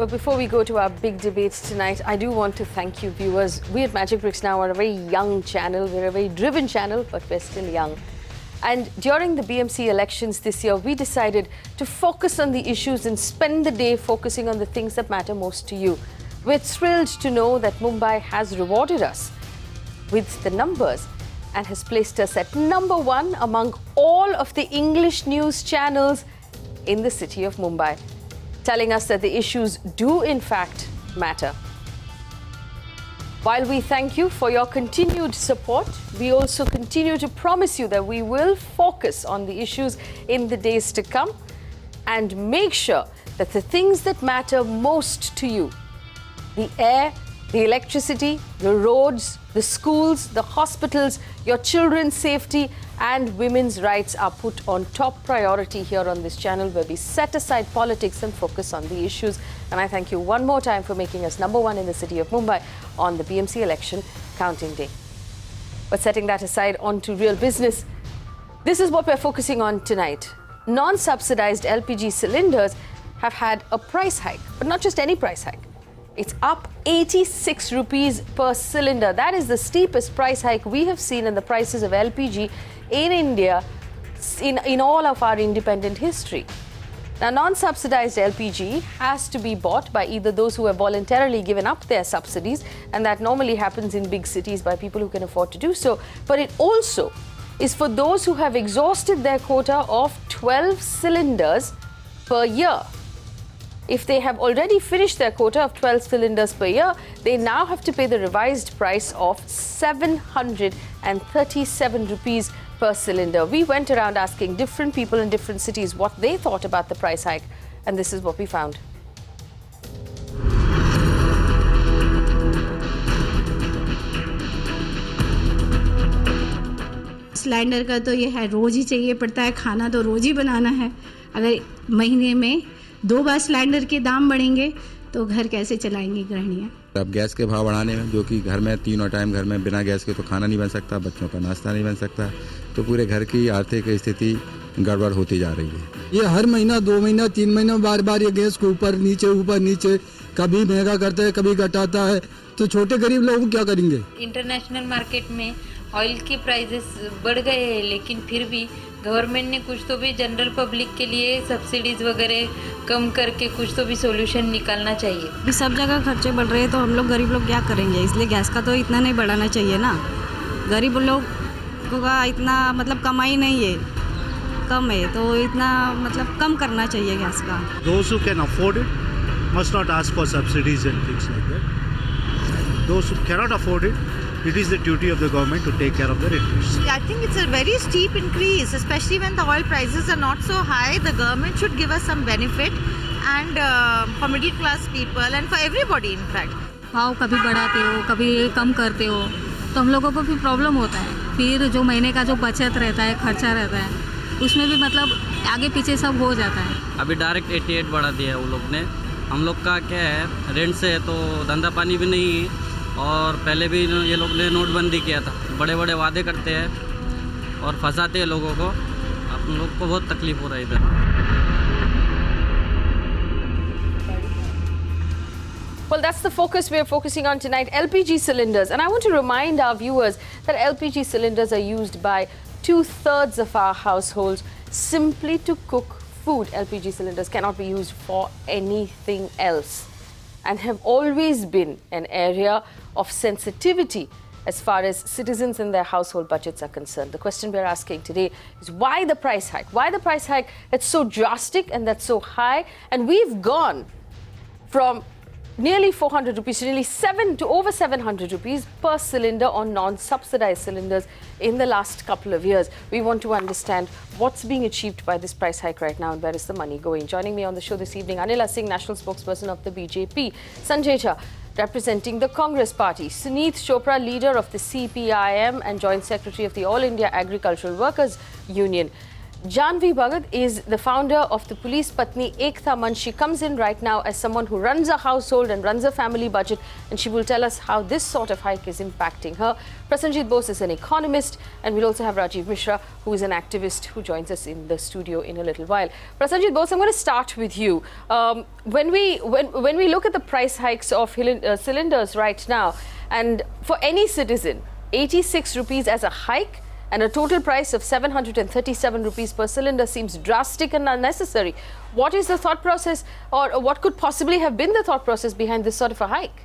Well, before we go to our big debates tonight, I do want to thank you, viewers. We at Magic Bricks now are a very young channel. We're a very driven channel, but we're still young. And during the BMC elections this year, we decided to focus on the issues and spend the day focusing on the things that matter most to you. We're thrilled to know that Mumbai has rewarded us with the numbers and has placed us at #1 among all of the English news channels in the city of Mumbai, telling us that the issues do in fact matter. While we thank you for your continued support, we also continue to promise you that we will focus on the issues in the days to come and make sure that the things that matter most to you, the air, the electricity, the roads, the schools, the hospitals, your children's safety and women's rights are put on top priority here on this channel, where we set aside politics and focus on the issues. And I thank you one more time for making us #1 in the city of Mumbai on the BMC election counting day. But setting that aside, on to real business. This is what we're focusing on tonight. Non-subsidized LPG cylinders have had a price hike, but not just any price hike. It's up 86 rupees per cylinder. That is the steepest price hike we have seen in the prices of LPG in India in all of our independent history. Now, non-subsidized LPG has to be bought by either those who have voluntarily given up their subsidies, and that normally happens in big cities by people who can afford to do so, but it also is for those who have exhausted their quota of 12 cylinders per year. If they have already finished their quota of 12 cylinders per year, they now have to pay the revised price of 737 rupees per cylinder. We went around asking different people in different cities what they thought about the price hike, and this is what we found. Cylinder का तो ये है, रोज ही चाहिए पड़ता है, खाना तो रोज ही बनाना है। अगर महीने में 2 बार सिलेंडर के दाम बढ़ेंगे तो घर कैसे चलाएंगी गृहिणियाँ? अब गैस के भाव बढ़ाने में, जो कि घर में तीनों टाइम घर में बिना गैस के तो खाना नहीं बन सकता, बच्चों का नाश्ता नहीं बन सकता, तो पूरे घर की आर्थिक स्थिति गड़बड़ होती जा रही है। ये हर महीना 2 महीना 3 महीना बार बार ये गैस को ऊपर नीचे कभी महंगा करता है, कभी घटाता है, तो छोटे गरीब लोग क्या करेंगे? इंटरनेशनल मार्केट में ऑयल के प्राइसेस बढ़ गए हैं, लेकिन फिर भी गवर्नमेंट ने कुछ तो भी जनरल पब्लिक के लिए सब्सिडीज वगैरह कम करके कुछ तो भी सॉल्यूशन निकालना चाहिए। अभी सब जगह खर्चे बढ़ रहे हैं तो हम लोग गरीब लोग क्या करेंगे? इसलिए गैस का तो इतना नहीं बढ़ाना चाहिए ना। गरीब लोग का इतना मतलब कमाई नहीं है, कम है, तो इतना मतलब कम करना चाहिए गैस का। Those who can afford it must not ask for subsidies and things like that. Those who cannot afford it, it is the duty of the government to take care of their interests. I think it's a very steep increase, especially when the oil prices are not so high. The government should give us some benefit, and for middle class people and for everybody in fact. भाव कभी बढ़ाते हो, कभी कम करते हो, तो हम लोगों को फिर प्रॉब्लम होता है। फिर जो महीने का जो बचत रहता है, खर्चा रहता है, उसमें भी मतलब आगे पीछे सब हो जाता है। अभी डायरेक्ट 88 बढ़ा दिया है वो लोग ने। हम लोग का क्या है, रेंट से है तो धंधा पानी भी नहीं है, और पहले भी ये लोग ने नोटबंदी किया था। बड़े बड़े वादे करते हैं और फंसाते हैं लोगों को। हम लोग को बहुत तकलीफ हो रहा है इधर। Well, that's the focus we're focusing on tonight, LPG cylinders. And I want to remind our viewers that LPG cylinders are used by 2/3 of our households simply to cook food. LPG cylinders cannot be used for anything else, and have always been an area of sensitivity as far as citizens and their household budgets are concerned. The question we're asking today is why the price hike? Why the price hike that's so drastic and that's so high? And we've gone from nearly 400 rupees to nearly over 700 rupees per cylinder on non-subsidized cylinders in the last couple of years. We want to understand what's being achieved by this price hike right now and where is the money going. Joining me on the show this evening, Anila Singh, national spokesperson of the BJP, Sanjay Jha, representing the Congress Party, Suneet Chopra, leader of the CPIM and Joint Secretary of the All India Agricultural Workers Union, Janvi Bhagat is the founder of the Police Patni Ekta Manch. She comes in right now as someone who runs a household and runs a family budget, and she will tell us how this sort of hike is impacting her. Prasenjit Bose is an economist, and we'll also have Rajiv Mishra, who is an activist, who joins us in the studio in a little while. Prasenjit Bose, I'm going to start with you. When we look at the price hikes of cylinders right now, and for any citizen, 86 rupees as a hike, and a total price of 737 rupees per cylinder seems drastic and unnecessary. What is the thought process, or what could possibly have been the thought process behind this sort of a hike?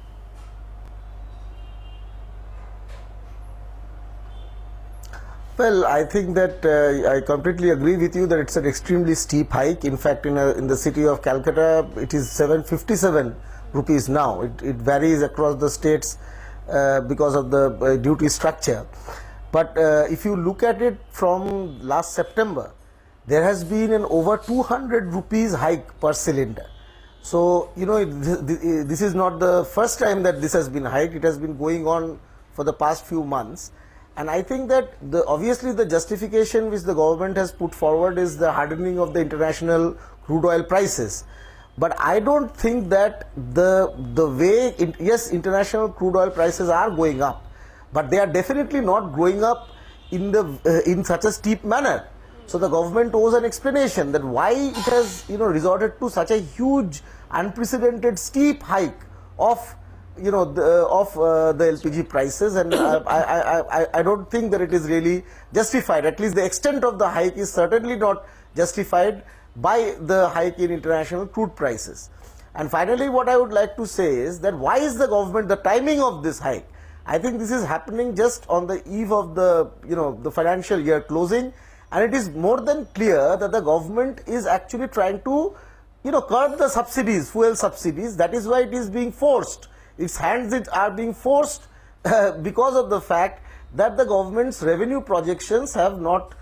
Well, I think that I completely agree with you that it's an extremely steep hike. In fact, in the city of Calcutta, it is 757 rupees now. It varies across the states because of the duty structure. But if you look at it from last September, there has been an over 200 rupees hike per cylinder. So, you know, this is not the first time that this has been hiked. It has been going on for the past few months. And I think that obviously the justification which the government has put forward is the hardening of the international crude oil prices. But I don't think that the way, yes, international crude oil prices are going up, but they are definitely not growing up in such a steep manner. So the government owes an explanation that why it has, you know, resorted to such a huge, unprecedented, steep hike of, you know, the LPG prices, and I don't think that it is really justified. At least the extent of the hike is certainly not justified by the hike in international crude prices. And finally, what I would like to say is that why is the government, the timing of this hike? I think this is happening just on the eve of the, you know, the financial year closing, and it is more than clear that the government is actually trying to, you know, curb the subsidies, fuel subsidies. That is why it is being forced. Its hands are being forced because of the fact that the government's revenue projections have not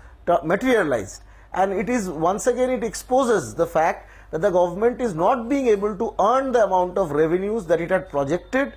materialized. And it is, once again, it exposes the fact that the government is not being able to earn the amount of revenues that it had projected,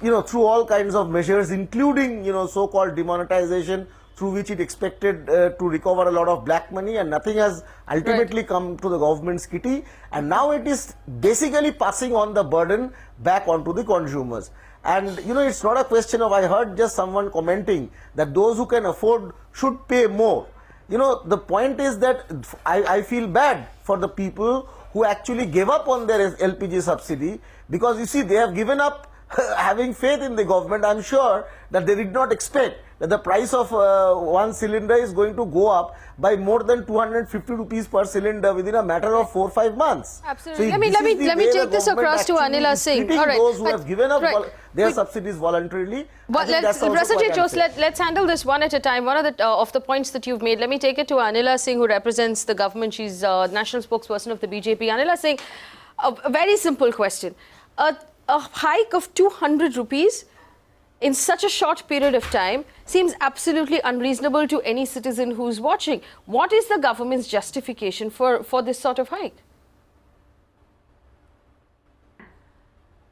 you know, through all kinds of measures, including, you know, so-called demonetization, through which it expected to recover a lot of black money, and nothing has ultimately come to the government's kitty. And now it is basically passing on the burden back onto the consumers. And, you know, it's not a question of, I heard just someone commenting that those who can afford should pay more. You know, the point is that I feel bad for the people who actually gave up on their LPG subsidy, because you see, they have given up having faith in the government. I'm sure that they did not expect that the price of one cylinder is going to go up by more than 250 rupees per cylinder within a matter of 4 or 5 months. Absolutely. So let me take this across to Anila Singh. All right. Those who have given up their subsidies voluntarily. Let's handle this one at a time. One of the points that you've made, let me take it to Anila Singh, who represents the government. She's national spokesperson of the BJP. Anila Singh, a very simple question. A hike of 200 rupees in such a short period of time seems absolutely unreasonable to any citizen who's watching. What is the government's justification for this sort of hike?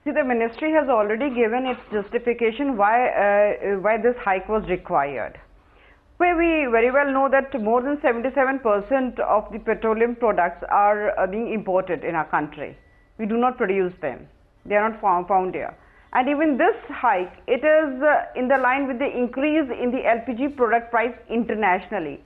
See, the ministry has already given its justification why this hike was required. Where we very well know that more than 77% of the petroleum products are being imported in our country. We do not produce them. They are not found here. And even this hike, it is in the line with the increase in the LPG product price internationally.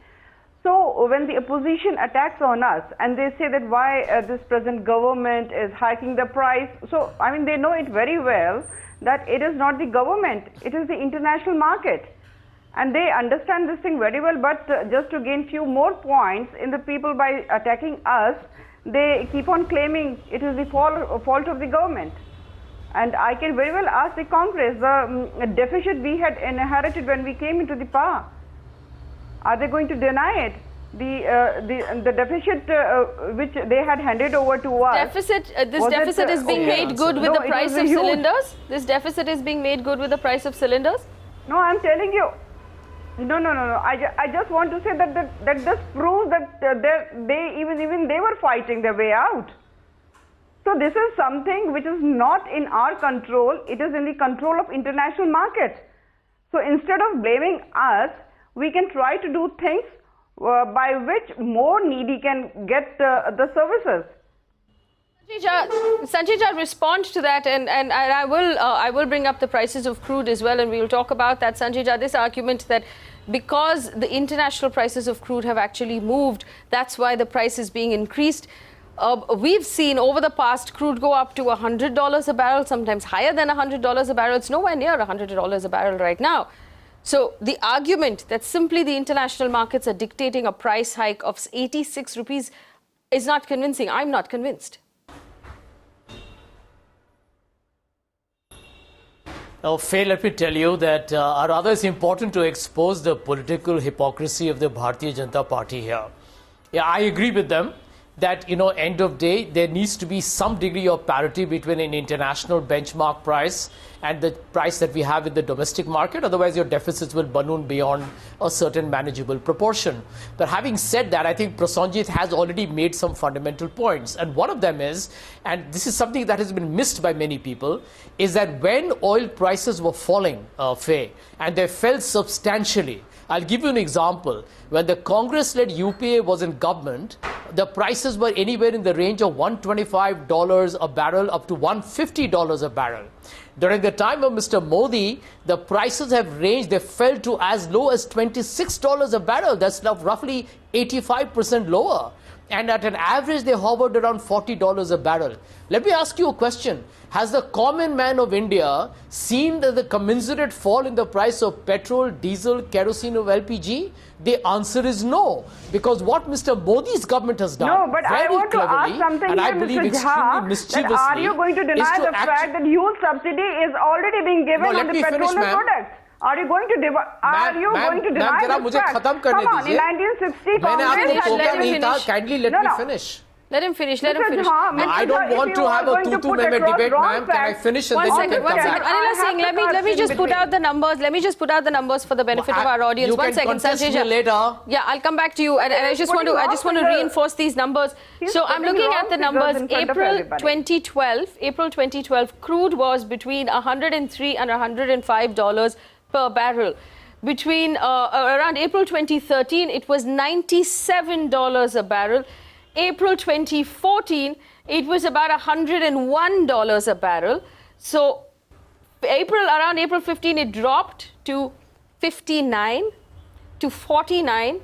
So when the opposition attacks on us and they say that why this present government is hiking the price, so I mean, they know it very well that it is not the government, it is the international market. And they understand this thing very well, but just to gain few more points in the people by attacking us, they keep on claiming it is the fault of the government. And I can very well ask the Congress, the deficit we had inherited when we came into the power, are they going to deny it? The deficit which they had handed over to us. This deficit is being made good with the price of cylinders? This deficit is being made good with the price of cylinders? No, I'm telling you. No. I just want to say that this proves that even they were fighting their way out. So this is something which is not in our control, it is in the control of international markets. So instead of blaming us, we can try to do things by which more needy can get the services. Sanjay Jha, respond to that, and I will bring up the prices of crude as well, and we will talk about that. Sanjay Jha, this argument that because the international prices of crude have actually moved, that's why the price is being increased. We've seen over the past crude go up to $100 a barrel, sometimes higher than $100 a barrel. It's nowhere near $100 a barrel right now. So the argument that simply the international markets are dictating a price hike of 86 rupees is not convincing. I'm not convinced. Now, Faye, let me tell you that rather it's important to expose the political hypocrisy of the Bharatiya Janata Party here. Yeah, I agree with them that, end of day, there needs to be some degree of parity between an international benchmark price and the price that we have in the domestic market. Otherwise, your deficits will balloon beyond a certain manageable proportion. But having said that, I think Prasenjit has already made some fundamental points. And one of them is, and this is something that has been missed by many people, is that when oil prices were falling, Faye, and they fell substantially, I'll give you an example. When the Congress-led UPA was in government, the prices were anywhere in the range of $125 a barrel up to $150 a barrel. During the time of Mr. Modi, the prices have ranged, they fell to as low as $26 a barrel. That's now roughly 85% lower. And at an average, they hovered around $40 a barrel. Let me ask you a question. Has the common man of India seen the commensurate fall in the price of petrol, diesel, kerosene or LPG? The answer is no. Because what Mr. Modi's government has done, no, but very I want to cleverly, ask something and I here, believe Mr. extremely Jha, mischievously, that are you going to deny the fact that huge subsidy is already being given on the petroleum products? Are you going to deny the fact? Come on, in 1960, Congress had kindly let me finish. Let him finish. Let him finish. I don't want to have a two-to-meme debate, ma'am. Can I finish and then you can come back? Anila Singh, let me just put out the numbers. Let me just put out the numbers for the benefit of our audience. 1 second, Sanjay Jha. Later. Yeah, I'll come back to you. And I just want to reinforce these numbers. So I'm looking at the numbers. April 2012, crude was between $103 and $105 per barrel. Between around April 2013, it was $97 a barrel. April 2014, it was about $101 a barrel. So around April 15, it dropped to 59 to 49.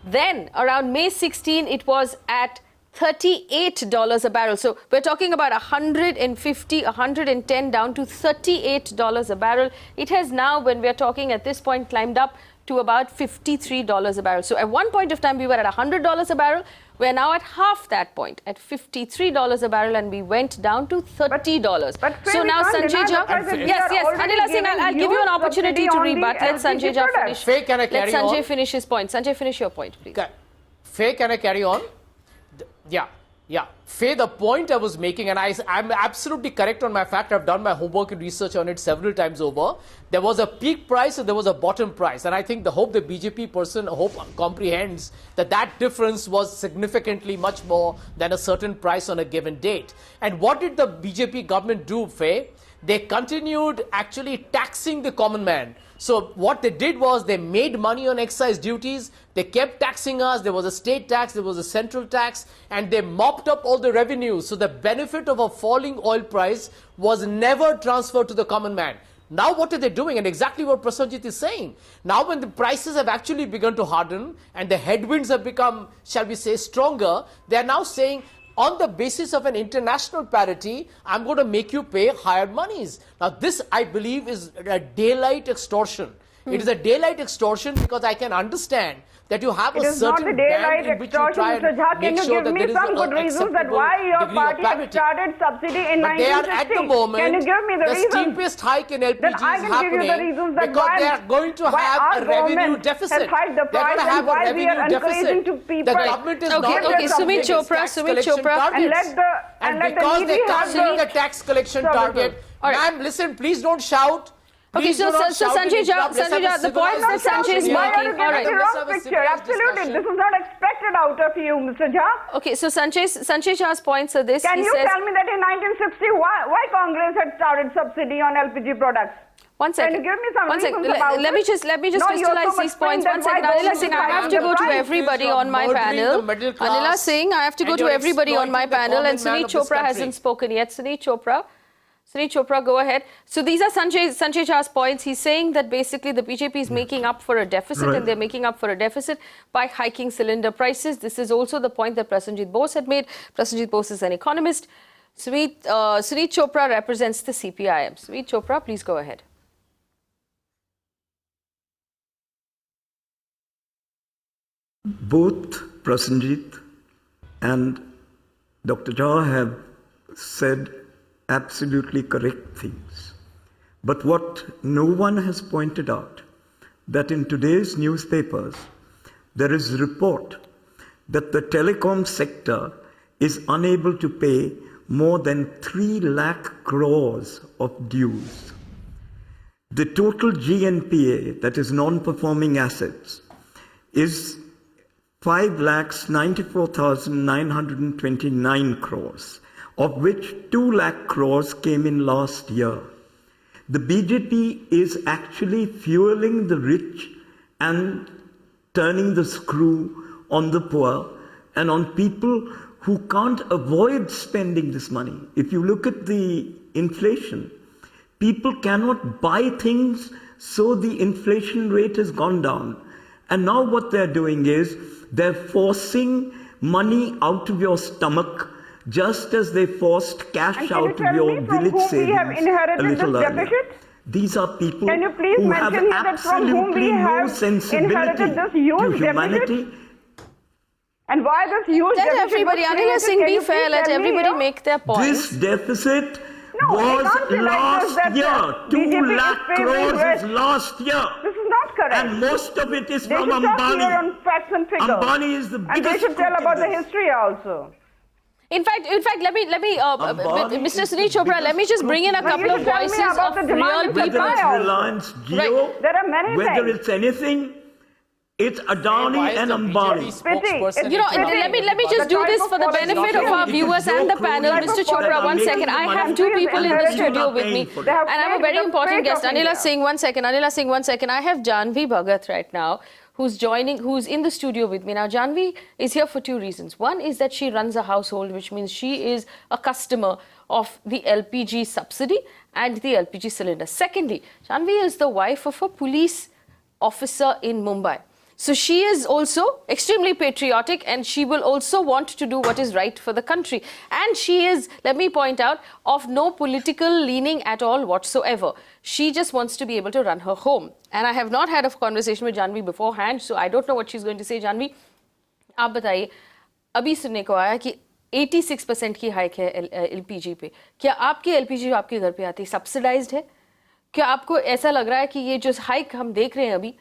Then around May 16, it was at $38 a barrel. So we're talking about 150, 110 down to $38 a barrel. It has now, when we're talking at this point, climbed up to about $53 a barrel. So at one point of time, we were at $100 a barrel. We're now at half that point, at $53 a barrel, and we went down to $30. So now, Sanjay Jha, yes, Anila Singh, I'll give you an opportunity to rebut. Let Sanjay Jha finish. Faye, can I carry on? Let Sanjay finish his point. Sanjay, finish your point, please. Faye, can I carry on? Yeah. Faye, the point I was making, and I'm absolutely correct on my fact. I've done my homework and research on it several times over. There was a peak price and there was a bottom price. And I think the BJP person comprehends that difference was significantly much more than a certain price on a given date. And what did the BJP government do, Faye? They continued actually taxing the common man. So what they did was they made money on excise duties. They kept taxing us. There was a state tax, there was a central tax, and they mopped up all the revenues. So the benefit of a falling oil price was never transferred to the common man. Now what are they doing? And exactly what Prasenjit is saying. Now when the prices have actually begun to harden and the headwinds have become, shall we say, stronger, they are now saying, on the basis of an international parity, I'm going to make you pay higher monies. Now, this, I believe, is a daylight extortion. It is a daylight extortion because I can understand that you have a certain band in which you try and make sure that there is some good reasons that why your party started subsidy in 1960? But they are at the moment, can you give me the steepest hike in LPG is happening because they are going to have a revenue deficit. They're going to have a revenue deficit. The government is not okay, Sumit Chopra, and because they can't meet the tax collection target. Ma'am, listen, please don't shout. Okay, so Sanjay Jha, the point that Sanjay is making, all right. Absolutely, this is not expected out of you, Mr. Jha. Okay, so Sanjay Jha's points are this. Can you tell me that in 1960, why Congress had started subsidy on LPG products? One second. Can you give me some One second. reasons about Let me it? just No, you're crystallize so these much points. that One second. why Anila don't Singh, you I have to decide go to the everybody price? on my Murdering panel. the middle Anila class, Singh, I have to go and to you're everybody on my exploiting the panel, and common man Sunit of this Chopra country. hasn't spoken yet. Sunit Chopra, go ahead. So these are Sanjay Jha's points. He's saying that basically the BJP is making up for a deficit, Right. and they're making up for a deficit by hiking cylinder prices. This is also the point that Prasenjit Bose had made. Prasenjit Bose is an economist. Sunit Chopra represents the CPIM. Sunit Chopra, please go ahead. Both Prasenjit and Dr. Jha have said absolutely correct things. But what no one has pointed out, that in today's newspapers, there is a report that the telecom sector is unable to pay more than 3 lakh crores of dues. The total GNPA, that is non-performing assets, is 5,94,929 crores, of which 2 lakh crores came in last year. The BJP is actually fueling the rich and turning the screw on the poor and on people who can't avoid spending this money. If you look at the inflation, people cannot buy things, so the inflation rate has gone down. And now what they're doing is they're forcing money out of your stomach, just as they forced cash out of your village savings a little earlier. These are people Can you please who have mention here that from whom we absolutely no have sensibility inherited this to huge humanity. deficit? And why this huge Let deficit everybody, was Anila created? Singh, Can be you fair. please Let tell me everybody here? make their points. This deficit No, it was can't be like this, last that year. 2 BJP is lakh favoring crores rich. is last year. This is not correct. And most of it is They from should talk here Ambani. on facts and figures. Ambani is the And they biggest should tell crook in about the this. history also. In fact, let me, Ambani Mr. is the Sunit Chopra, let me just bring in a But you couple of should tell me voices about of the demand real and people. supply. Whether it's also. Reliance Jio, Right. There are many whether things. it's anything, it's Adani Why is and the Ambani. BJP spokesperson You know, interrupting let me just everybody? do this for the It's benefit not of our fair. viewers and the panel. Mr. Chopra, one second. I have two people in the studio with me. They have And I have a failed very the important fate guest. of Anila India. Singh, one second. Anila Singh, one second. I have Janvi Bhagat right now, who's in the studio with me. Now, Janvi is here for two reasons. One is that she runs a household, which means she is a customer of the LPG subsidy and the LPG cylinder. Secondly, Janvi is the wife of a police officer in Mumbai. So she is also extremely patriotic, and she will also want to do what is right for the country. And she is, let me point out, of no political leaning at all whatsoever. She just wants to be able to run her home. And I have not had a conversation with Janvi beforehand, so I don't know what she's going to say. Janvi, आप बताइए, अभी सुनने को आया कि 86% की hike है LPG पे. क्या आपकी एलपीजी आपके घर पे आती है सब्सिडाइज्ड है? क्या आपको ऐसा लग रहा है कि ये जो हाइक हम देख रहे हैं अभी,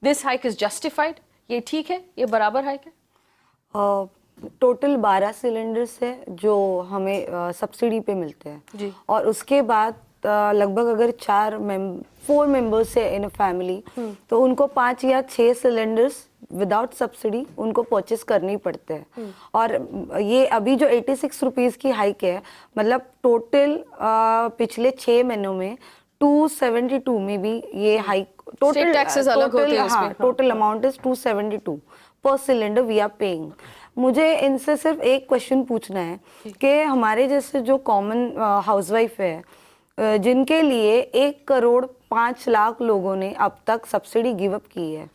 दिस हाइक इज जस्टिफाइड, ये ठीक है, ये बराबर हाइक है? टोटल 12 सिलेंडर्स है जो हमें सब्सिडी पे मिलते हैं जी. और उसके बाद लगभग अगर 4 मेंबर्स है इन अ फैमिली तो उनको 5 या 6 सिलेंडर्स विदाउट सब्सिडी उनको परचेस करने ही पड़ते हैं. और ये अभी जो 86 रुपीज़ की हाइक है, मतलब टोटल पिछले 6 महीनों में 272 में भी ये हाइक State taxes अलग होते हैं इसमें. टोटल अमाउंट इज 272 पर सिलेंडर वी आर पेइंग. मुझे इनसे सिर्फ एक क्वेश्चन पूछना है कि हमारे जैसे जो कॉमन हाउसवाइफ है, जिनके लिए 1,05,00,000 लोगों ने अब तक सब्सिडी गिव अप की है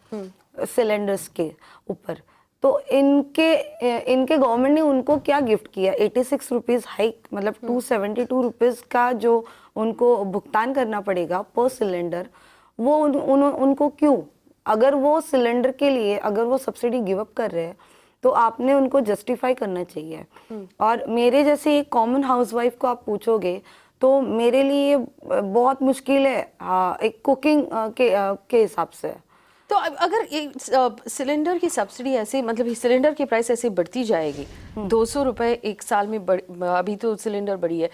सिलेंडर्स के ऊपर, तो इनके गवर्नमेंट ने उनको क्या गिफ्ट किया? 86 रुपीज़ हाइक, मतलब 272 रुपीज़ का जो उनको भुगतान करना पड़ेगा पर सिलेंडर, वो उनको क्यों? अगर वो सिलेंडर के लिए अगर वो सब्सिडी गिव अप कर रहे हैं तो आपने उनको जस्टिफाई करना चाहिए. और मेरे जैसे एक कॉमन हाउसवाइफ को आप पूछोगे तो मेरे लिए बहुत मुश्किल है एक कुकिंग के हिसाब से. तो अगर सिलेंडर की सब्सिडी ऐसे, मतलब सिलेंडर की प्राइस ऐसे बढ़ती जाएगी, 200 रुपए एक साल में अभी तो सिलेंडर बढ़ी है,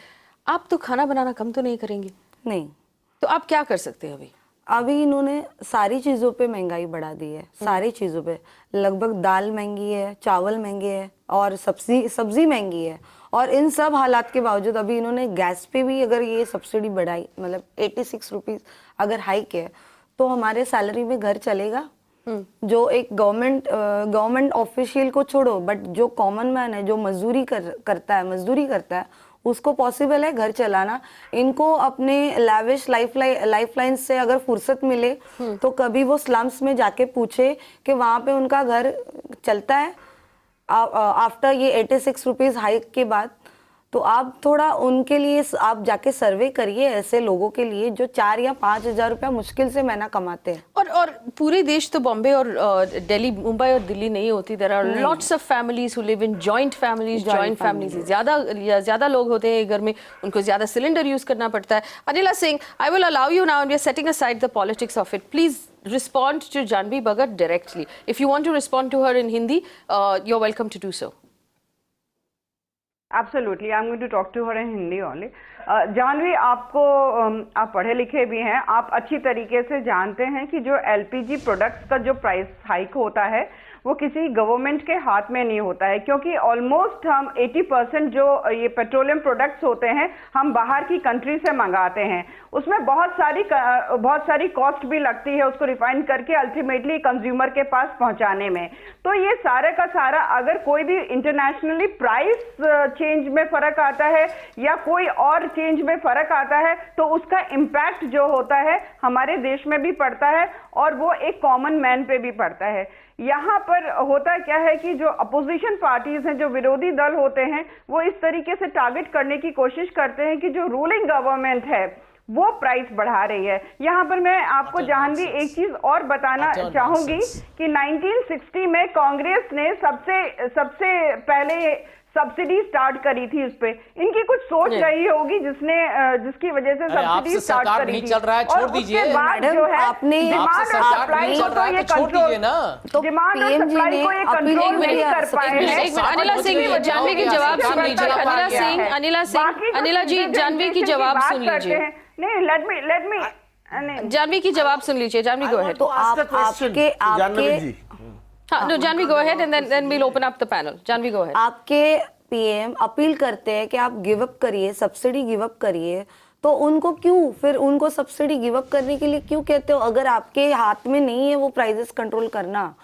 आप तो खाना बनाना कम तो नहीं करेंगे? नहीं. तो आप क्या कर सकते हैं अभी इन्होंने सारी चीज़ों पे महंगाई बढ़ा दी है, सारी चीज़ों पे. लगभग दाल महंगी है, चावल महंगे है और सब्जी महंगी है. और इन सब हालात के बावजूद अभी इन्होंने गैस पे भी अगर ये सब्सिडी बढ़ाई, मतलब 86 रुपीज़ अगर हाइक है, तो हमारे सैलरी में घर चलेगा? जो एक गवर्नमेंट ऑफिशियल को छोड़ो, बट जो कॉमन मैन है, जो मजदूरी करता है उसको पॉसिबल है घर चलाना? इनको अपने लैविश लाइफलाइन से अगर फुर्सत मिले तो कभी वो स्लम्स में जाके पूछे कि वहाँ पे उनका घर चलता है आफ्टर ये 86 रुपीज़ हाइक के बाद? तो आप थोड़ा उनके लिए आप जाके सर्वे करिए, ऐसे लोगों के लिए जो 4 या 5 हज़ार रुपया मुश्किल से महीना कमाते हैं। और पूरे देश तो बॉम्बे और दिल्ली, मुंबई और दिल्ली नहीं होती। There are lots of families who live in joint families. Joint families ज्यादा लोग होते हैं घर में, उनको ज्यादा सिलेंडर यूज करना पड़ता है। Anila Singh, I will allow you now, we are setting aside the politics of it, please respond to Janvi Bhagat directly. If you want to respond to her in Hindi, you're welcome to do so. Absolutely, I'm going to talk to her in Hindi only. Janvi, आपको आप पढ़े लिखे भी हैं, आप अच्छी तरीके से जानते हैं कि जो LPG प्रोडक्ट्स का जो प्राइस हाइक होता है वो किसी गवर्नमेंट के हाथ में नहीं होता है, क्योंकि ऑलमोस्ट हम 80% जो ये पेट्रोलियम प्रोडक्ट्स होते हैं हम बाहर की कंट्री से मंगाते हैं। उसमें बहुत सारी कॉस्ट भी लगती है उसको रिफाइन करके अल्टीमेटली कंज्यूमर के पास पहुंचाने में। तो ये सारे का सारा अगर कोई भी इंटरनेशनली प्राइस चेंज में फर्क आता है या कोई और चेंज में फर्क आता है तो उसका इम्पैक्ट जो होता है हमारे देश में भी पड़ता है और वो एक कॉमन मैन पे भी पड़ता है। यहाँ पर होता क्या है कि जो अपोजिशन पार्टीज हैं, जो विरोधी दल होते हैं, वो इस तरीके से टारगेट करने की कोशिश करते हैं कि जो रूलिंग गवर्नमेंट है वो प्राइस बढ़ा रही है। यहाँ पर मैं आपको जानवी एक चीज और बताना चाहूंगी कि 1960 में कांग्रेस ने सबसे पहले सब्सिडी स्टार्ट करी थी उस पे। इनकी कुछ सोच रही होगी जिसकी वजह से सब्सिडी स्टार्ट करी थी। चल रहा है, छोड़ दीजिए। बाद जो है डिमांड और सप्लाई को तो ये कंट्रोल, डिमांड और सप्लाई को ये कंट्रोल नहीं कर पाए हैं। अनिला सिंह, जानवी की जवाब सुन लीजिए। अनिला जी, जानवी की जवाब सुन लीजिए। नहीं, लेट मी जानवी की जवाब सुन लीजिए। Janvi, go ahead. तो आपके हाँ, Janvi go ahead and then we'll open up the panel. Janvi go ahead. आपके पीएम अपील करते हैं कि आप गिव अप करिए, सब्सिडी गिव अप करिए, तो उनको क्यों फिर उनको सब्सिडी गिव अप करने के लिए क्यों कहते हो? अगर आपके हाथ में नहीं है वो प्राइसेस कंट्रोल करना,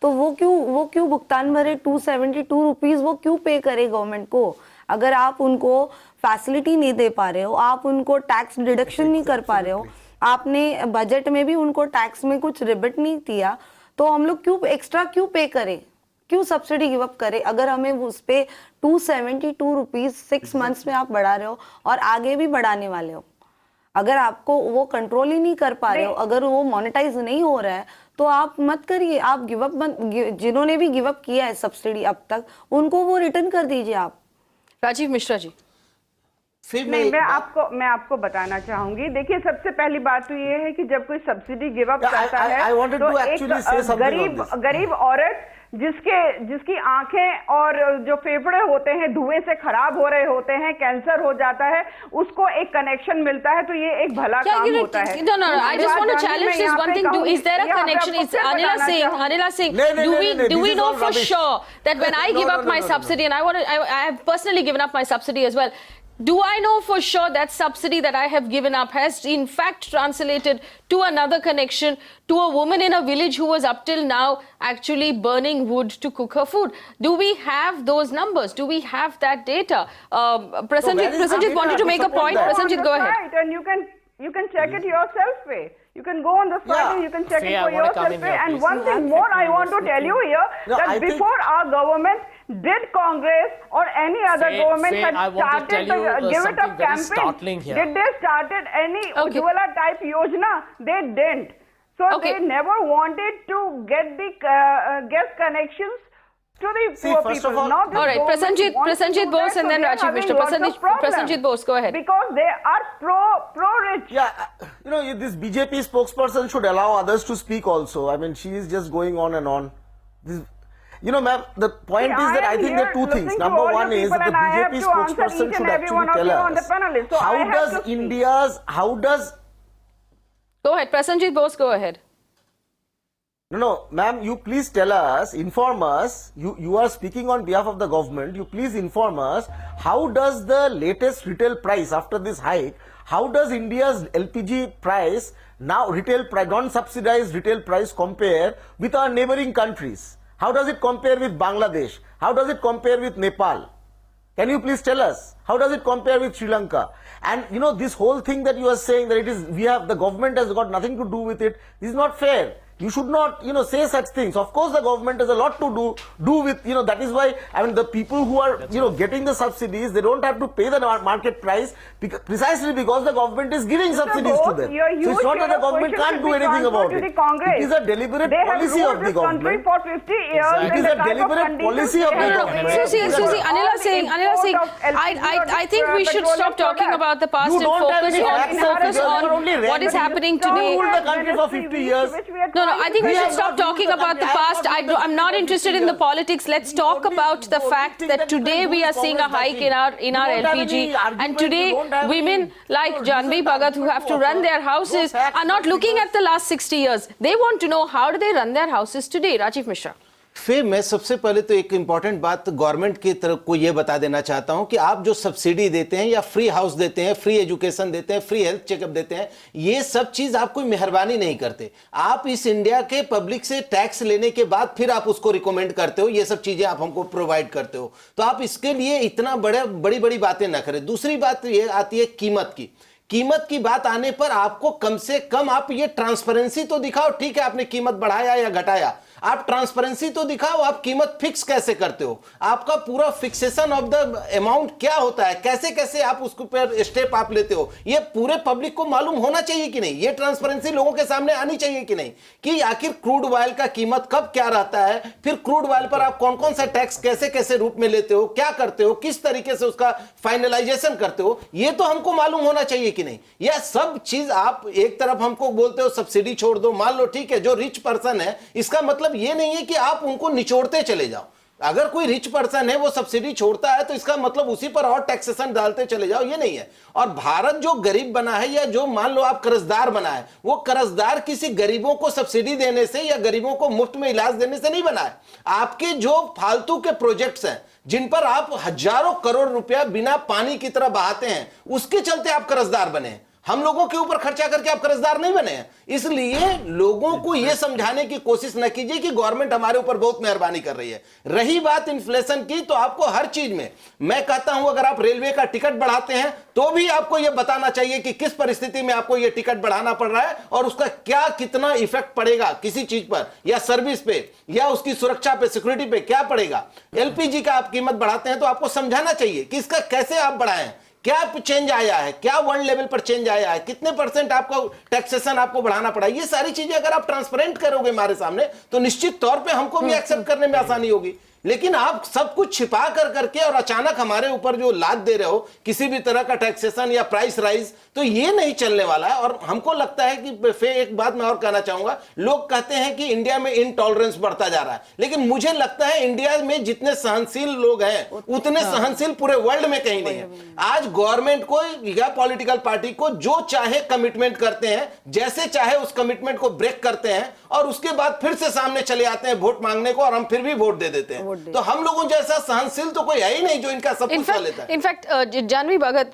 तो वो क्यों भुगतान भरे 272 रुपीज़ वो क्यों पे करे गवर्नमेंट को? अगर आप उनको फैसिलिटी नहीं दे पा रहे हो, आप उनको टैक्स डिडक्शन नहीं कर पा रहे हो, आपने बजट में भी उनको टैक्स में कुछ रिबेट नहीं दिया, तो हम लोग क्यों पे करें, क्यों सब्सिडी गिव अप करें? अगर हमें उस पे 272 रुपीज़ 6 मंथ्स में आप बढ़ा रहे हो और आगे भी बढ़ाने वाले हो, अगर आपको वो कंट्रोल ही नहीं कर पा रहे हो, अगर वो मोनेटाइज नहीं हो रहा है, तो आप मत करिए। आप गिव अप जिन्होंने भी गिव अप किया है सब्सिडी अब तक, उनको वो रिटर्न कर दीजिए आप। राजीव मिश्रा जी। नहीं, मैं आपको बताना चाहूंगी। देखिए, सबसे पहली बात तो ये है कि जब कोई सब्सिडी गिव अप करता है तो एक गरीब औरत जिसकी आंखें और जो फेफड़े होते हैं धुएं से खराब हो रहे होते हैं, कैंसर हो जाता है, उसको एक कनेक्शन मिलता है, तो ये एक भला काम होता है। No, I just want to challenge this one thing. Is there a connection? Is Anila Singh, do we know for sure that when I give up my subsidy, and I have personally given up my subsidy as well, do I know for sure that subsidy that I have given up has in fact translated to another connection to a woman in a village who was up till now actually burning wood to cook her food? Do we have those numbers? Do we have that data? Prasenjit wanted to make a point. Prasenjit, go ahead. Right, and you can check it yourself. You can go on the site and you can check it for yourself. And one thing more I want to tell you here, that before our government did Congress or any other government had started the Give It Up campaign, did they started any Ujjwala type Yojana? They didn't. So they never wanted to get the gas connections to the poor people. Now all right, Prasenjit Bose and then Rajiv Mishra. Prasenjit Bose, go ahead. Because they are pro-rich. Yeah, this BJP spokesperson should allow others to speak also. I mean, she is just going on and on. Ma'am, the point is that I think there are two things. Number one is that the BJP spokesperson should actually tell us how does Go ahead, Prasenjit Bose, go ahead. No, ma'am, you please tell us, inform us, you are speaking on behalf of the government, you please inform us, how does the latest retail price after this hike, how does India's LPG price, now retail price, non-subsidized retail price compare with our neighboring countries? How does it compare with Bangladesh? How does it compare with Nepal? Can you please tell us? How does it compare with Sri Lanka? And you know, this whole thing that you are saying that the government has got nothing to do with it, this is not fair. You should not, say such things. Of course, the government has a lot to do with, that is why, I mean, the people who are, getting the subsidies, they don't have to pay the market price precisely because the government is giving subsidies to them. So it's not that the government can't do anything about it. It is a deliberate policy of the government. For 50 years, it is a deliberate policy of the government. Susie, Anila saying, I think we should stop talking about the past and focus on what is happening today. You ruled the country for 50 years. No, I think we should stop talking about the past. I'm not interested in the politics. Let's talk about the fact that today we are seeing a hike in our LPG, and today women like Janvi Bhagat who have to run their houses are not looking at the last 60 years. They want to know how do they run their houses today. Rajiv Mishra. फिर मैं सबसे पहले तो एक important बात government की तरफ को ये बता देना चाहता हूं कि आप जो सब्सिडी देते हैं या फ्री हाउस देते हैं, फ्री एजुकेशन देते हैं, फ्री हेल्थ चेकअप देते हैं, ये सब चीज आप कोई मेहरबानी नहीं करते। आप इस इंडिया के पब्लिक से टैक्स लेने के बाद फिर आप उसको रिकमेंड करते हो, ये सब चीजें आप हमको प्रोवाइड करते हो, तो आप इसके लिए इतना बड़ी बातें ना करें। दूसरी बात ये आती है कीमत की बात आने पर आपको कम से कम आप ये ट्रांसपेरेंसी तो दिखाओ। ठीक है, आपने कीमत बढ़ाया या घटाया, आप ट्रांसपेरेंसी तो दिखाओ। आप कीमत फिक्स कैसे करते हो, आपका पूरा फिक्सेशन ऑफ द अमाउंट क्या होता है, कैसे कैसे आप उसके ऊपर स्टेप आप लेते हो, ये पूरे पब्लिक को मालूम होना चाहिए कि नहीं। ये ट्रांसपेरेंसी लोगों के सामने आनी चाहिए कि नहीं, कि आखिर क्रूड ऑयल का कीमत कब क्या रहता है, फिर क्रूड ऑयल पर आप कौन कौन सा टैक्स कैसे कैसे रूप में लेते हो, क्या करते हो, किस तरीके से उसका फाइनलाइजेशन करते हो, ये तो हमको मालूम होना चाहिए कि नहीं। यह सब चीज आप एक तरफ हमको बोलते हो सब्सिडी छोड़ दो, मान लो ठीक है, जो रिच पर्सन है, इसका मतलब ये नहीं है कि आप उनको निचोड़ते चले जाओ। अगर कोई रिच पर्सन है वो सब्सिडी छोड़ता है तो इसका मतलब उसी पर और टैक्सेशन डालते चले जाओ, ये नहीं है। और भारत जो गरीब बना है या जो मान लो आप कर्जदार बना है, वो कर्जदार किसी गरीबों को सब्सिडी देने से या गरीबों को मुफ्त में इलाज देने से नहीं बना है। आपके जो फालतू के प्रोजेक्ट्स हैं जिन पर आप हजारों करोड़ रुपया बिना पानी की तरह बहाते हैं, उसके चलते आप कर्जदार बने। हम लोगों के ऊपर खर्चा करके आप कर्जदार नहीं बने हैं। इसलिए लोगों को यह समझाने की कोशिश न कीजिए कि गवर्नमेंट हमारे ऊपर बहुत मेहरबानी कर रही है। रही बात इन्फ्लेशन की, तो आपको हर चीज में मैं कहता हूं, अगर आप रेलवे का टिकट बढ़ाते हैं तो भी आपको यह बताना चाहिए कि किस परिस्थिति में आपको यह टिकट बढ़ाना पड़ रहा है और उसका क्या कितना इफेक्ट पड़ेगा किसी चीज पर या सर्विस पे या उसकी सुरक्षा पे, सिक्योरिटी पे क्या पड़ेगा। एलपीजी का आप कीमत बढ़ाते हैं तो आपको समझाना चाहिए कि इसका कैसे आप बढ़ाएं, क्या चेंज आया है, क्या वर्ल्ड लेवल पर चेंज आया है, कितने परसेंट आपको टैक्सेशन आपको बढ़ाना पड़ा। ये सारी चीजें अगर आप ट्रांसपेरेंट करोगे हमारे सामने तो निश्चित तौर पे हमको भी एक्सेप्ट करने में आसानी होगी। लेकिन आप सब कुछ छिपा कर करके और अचानक हमारे ऊपर जो लाद दे रहे हो किसी भी तरह का टैक्सेशन या प्राइस राइज, तो ये नहीं चलने वाला है। और हमको लगता है कि फिर एक बात मैं और कहना चाहूंगा, लोग कहते हैं कि इंडिया में इनटॉलरेंस बढ़ता जा रहा है, लेकिन मुझे लगता है इंडिया में जितने सहनशील लोग हैं उतने सहनशील पूरे वर्ल्ड में कहीं नहीं है। आज गवर्नमेंट को या पॉलिटिकल पार्टी को जो चाहे कमिटमेंट करते हैं, जैसे चाहे उस कमिटमेंट को ब्रेक करते हैं और उसके बाद फिर से सामने चले आते हैं वोट मांगने को और हम फिर भी वोट दे देते हैं। तो हम लोगों जैसा सहनशील तो कोई है ही नहीं जो इनका सब कुछ लेता है। In fact, Janvi Bhagat,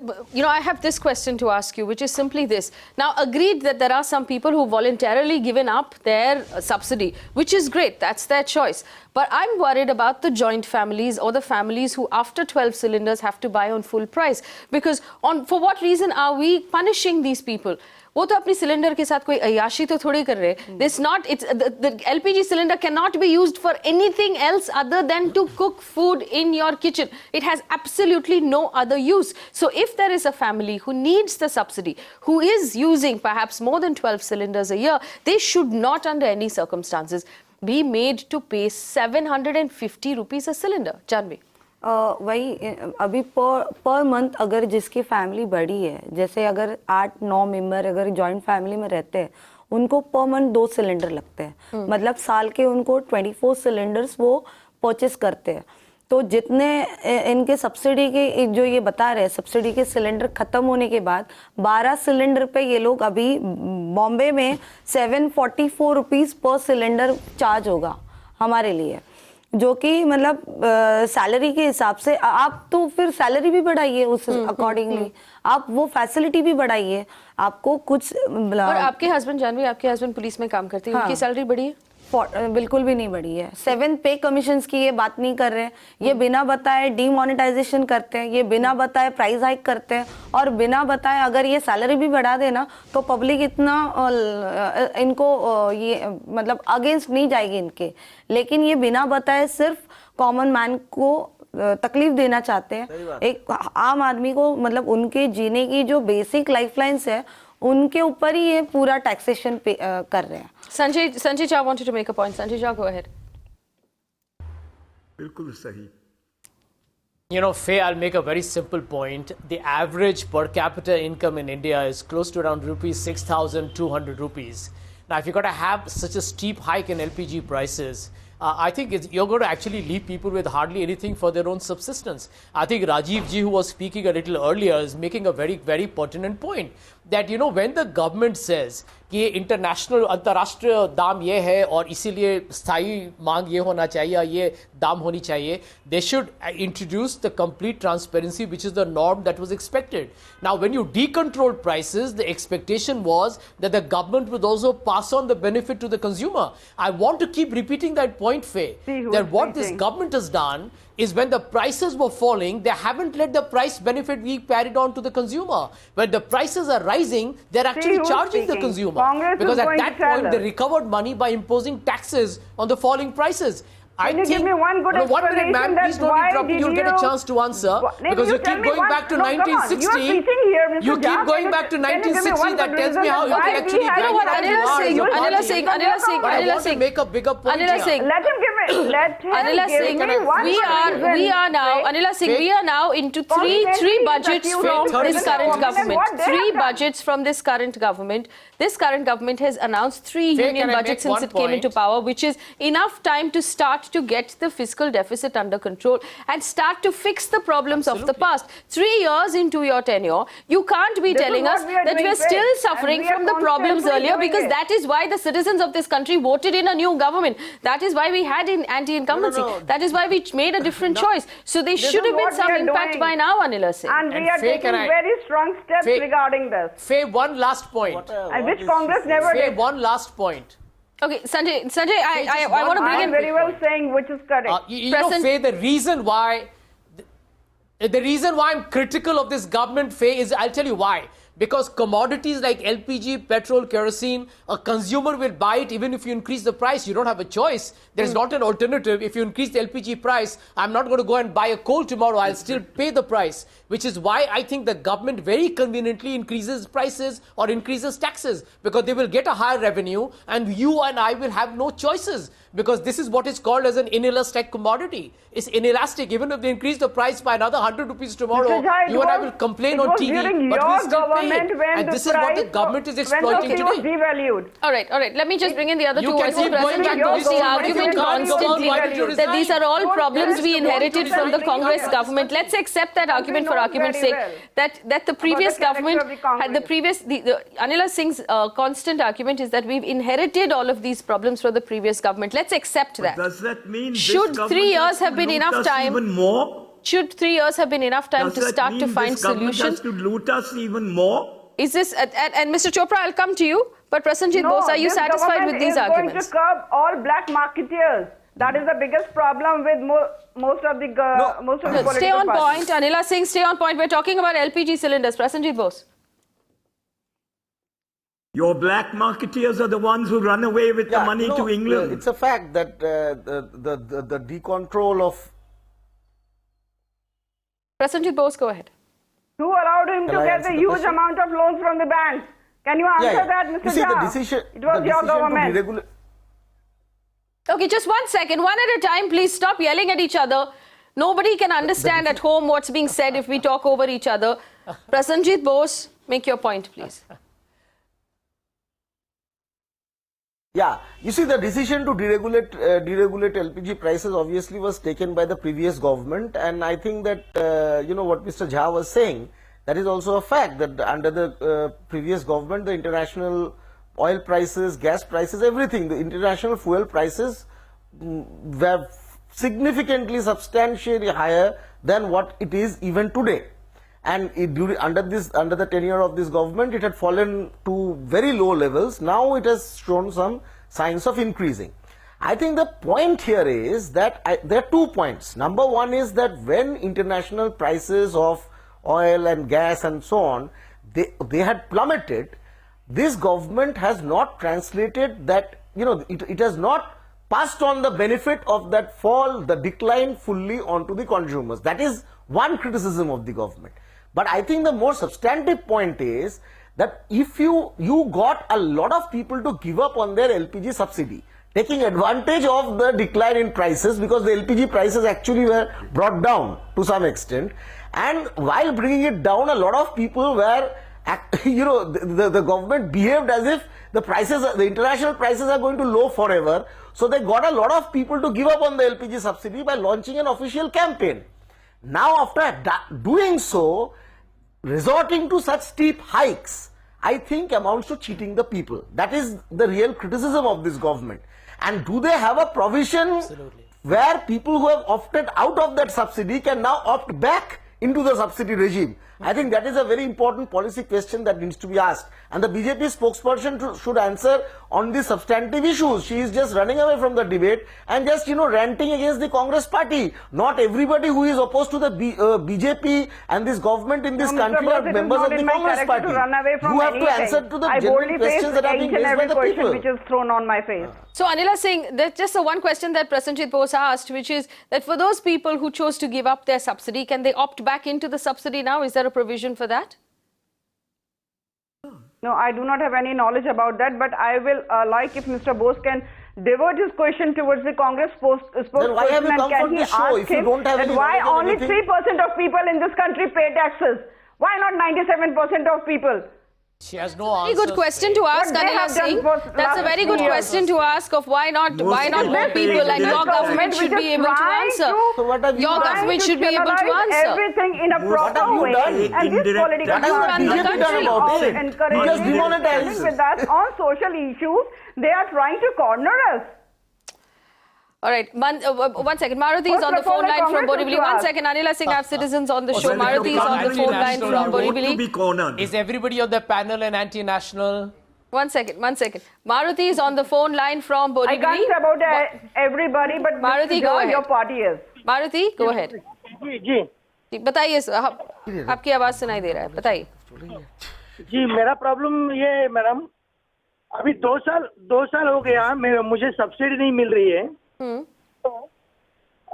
I have this question to ask you, which is simply this. Now, agreed that there are some people who voluntarily given up their subsidy, which is great. That's their choice. But I'm worried about the joint families or the families who, after 12 cylinders, have to buy on full price. Because for what reason are we punishing these people? वो तो अपनी cylinder के साथ कोई अयाशी तो थोड़ी कर रहे हैं। This not, it's the LPG cylinder cannot be used for anything else other than to cook food in your kitchen. It has absolutely no other use. So if there is a family who needs the subsidy, who is using perhaps more than 12 cylinders a year, they should not under any circumstances be made to pay 750 rupees a cylinder. Janvi. वही अभी per month अगर जिसकी family बड़ी है, जैसे अगर 8-9 member अगर joint family में रहते हैं, उनको पर मंथ 2 सिलेंडर लगते हैं। मतलब साल के उनको 24 सिलेंडर्स वो परचेस करते हैं। तो जितने इनके सब्सिडी के जो ये बता रहे हैं सब्सिडी के सिलेंडर खत्म होने के बाद 12 सिलेंडर पे ये लोग अभी बॉम्बे में 744 रुपीज़ पर सिलेंडर चार्ज होगा हमारे लिए, जो कि मतलब सैलरी के हिसाब से आप तो फिर सैलरी भी बढ़ाइए उस अकॉर्डिंगली, आप वो फैसिलिटी भी बढ़ाइए, आपको कुछ और आपके हस्बैंड जानवी, आपके हस्बैंड पुलिस में काम करते हैं, उनकी सैलरी बढ़ी है? बिल्कुल भी नहीं बढ़ी है। 7 पे कमीशंस की ये बात नहीं कर रहे हैं, ये बिना बताए डीमोनेटाइजेशन करते हैं, ये बिना बताए प्राइस हाइक करते हैं, और बिना बताए अगर ये सैलरी भी बढ़ा देना तो पब्लिक इतना इनको ये मतलब अगेंस्ट नहीं जाएगी इनके, लेकिन ये बिना बताए सिर्फ कॉमन मैन को तकलीफ देना चाहते हैं, एक आम आदमी को मतलब उनके जीने की जो बेसिक लाइफलाइंस है उनके ऊपर ही ये पूरा टैक्सेशन कर रहे हैं। Sanjay Jha wanted to make a point. Sanjay Jha, go ahead. बिल्कुल सही। You know, Faye, I'll make a very simple point. The average per capita income in India is close to around rupees 6,200 rupees. Now, if you're going to have such a steep hike in LPG prices, I think you're going to actually leave people with hardly anything for their own subsistence. I think Rajiv ji, who was speaking a little earlier, is making a very, very pertinent point. That, you know, when the government says कि international अंतर्राष्ट्रीय दाम ये है और इसीलिए स्थायी मांग ये होना चाहिए, ये दाम होनी चाहिए, they should introduce the complete transparency, which is the norm that was expected. Now, when you decontrol prices, the expectation was that the government would also pass on the benefit to the consumer. I want to keep repeating that point, Faye, that what this government has done is when the prices were falling, they haven't let the price benefit be carried on to the consumer. When the prices are rising, they're actually charging the consumer. Congress because at that point, us. they recovered money by imposing taxes on the falling prices. Can you give me one good explanation? 1 minute, ma'am, please don't interrupt me. You'll get a chance to answer. Because you keep going back to 1960. You keep going back to 1960. That tells me how you can actually Anila Singh, I want to make a bigger point here. Let him give me. Let him Anila give Singh, me one we are now, Anila Singh, we are now into three budgets from this current government. 3 budgets from this current government. This current government has announced 3 union budgets since it came into power, which is enough time to start to get the fiscal deficit under control and start to fix the problems of the past. 3 years into your tenure, you can't be telling us that we are still suffering from the problems earlier, because that is why the citizens of this country voted in a new government. That is why we had anti-incumbency. That is why we made a different choice. So there should have been some impact by now, Anila Singh. And we are taking very strong steps regarding this. Faye, one last point. Which Congress never did. One last point. Okay, Sanjay, I want to bring in... I'm very well saying which is correct. You know, Faye, the reason why I'm critical of this government, Faye, is I'll tell you why. Because commodities like LPG, petrol, kerosene, a consumer will buy it even if you increase the price. You don't have a choice. There's not an alternative. If you increase the LPG price, I'm not going to go and buy a coal tomorrow. I'll still pay the price. Which is why I think the government very conveniently increases prices or increases taxes. Because they will get a higher revenue and you and I will have no choices. Because this is what is called as an inelastic commodity. It's inelastic. Even if they increase the price by another 100 rupees tomorrow, you and I will complain on TV, but we'll still pay it. And this is what the government is exploiting today. All right. Let me just bring in the other You two can voices. keep going back to President this the argument constantly that these are all problems we inherited from the Congress government. Let's accept that argument for argument's sake. That the previous government had Anila Singh's constant argument is that we've inherited all of these problems from the previous government. Let's accept that. Does that mean should 3 years have been enough time? Even more? Should 3 years have been enough time to start to find solutions? Does that mean this government has to loot us even more? Is this and Mr. Chopra, I'll come to you. But Prasenjit Bose, are you satisfied with these arguments? This government is going to curb all black marketeers. That is the biggest problem with most of the political Stay on parties. point, Anila Singh. Stay on point. We're talking about LPG cylinders. Prasenjit Bose. Your black marketeers are the ones who run away with the money to England. It's a fact that the decontrol of... Prasenjit Bose, go ahead. Who allowed him to get the huge amount of loans from the banks? Can you answer that, Mr. You see, Jha? the decision, it was your government. Okay, just 1 second. One at a time, please stop yelling at each other. Nobody can understand at home what's being said if we talk over each other. Prasenjit Bose, make your point, please. Yeah, you see, the decision to deregulate LPG prices obviously was taken by the previous government, and I think that what Mr. Jha was saying, that is also a fact that under the previous government, the international oil prices, gas prices, everything, the international fuel prices were significantly, substantially higher than what it is even today. And under the tenure of this government, it had fallen to very low levels. Now it has shown some signs of increasing. I think the point here is that there are 2 points. Number one is that when international prices of oil and gas and so on, they had plummeted, this government has not translated that, it has not passed on the benefit of that fall, the decline fully onto the consumers. That is one criticism of the government. But I think the more substantive point is that if you got a lot of people to give up on their LPG subsidy, taking advantage of the decline in prices, because the LPG prices actually were brought down to some extent, and while bringing it down, a lot of people were, the government behaved as if the international prices are going to low forever. So they got a lot of people to give up on the LPG subsidy by launching an official campaign. Now after doing so, resorting to such steep hikes, I think amounts to cheating the people. That is the real criticism of this government. And do they have a provision where people who have opted out of that subsidy can now opt back into the subsidy regime? I think that is a very important policy question that needs to be asked. And the BJP spokesperson should answer on the substantive issues. She is just running away from the debate and just, ranting against the Congress party. Not everybody who is opposed to the BJP and this government in this country are members of the Congress party. You have to answer to the genuine questions that are being raised by the people. Which is thrown on my face. So Anila Singh, there's just one question that Prasenjit Bose asked, which is that for those people who chose to give up their subsidy, can they opt back into the subsidy now? Is there a provision for that? No, I do not have any knowledge about that, but I will like if Mr. Bose can divert his question towards the Congress spokesperson, and can he ask him that why only 3% of people in this country pay taxes? Why not 97% of people? She has no answer. Very good question to ask, Anila Singh. That's a very good question to ask of why not more people, and your government should be able to answer. Your government should be able to answer. Everything in a proper way, and this political party encouraging with that on social issues, they are trying to corner us. All right, 1 second. Maruti is on the phone line from Borivali. 1 second, Anila Singh, I have citizens on the show. Maruti is on the phone line from Borivali. Is everybody on the panel an anti-national? 1 second. Maruti is on the phone line from Borivali. I can't say about everybody, but Maruti, go ahead. Your party is. Maruti, go ahead. जी बताइए, आपकी आवाज सुनाई दे रहा है, बताइए. जी, मेरा problem ये है मैडम, अभी 2 साल हो गया मुझे सब्सिडी नहीं मिल रही है.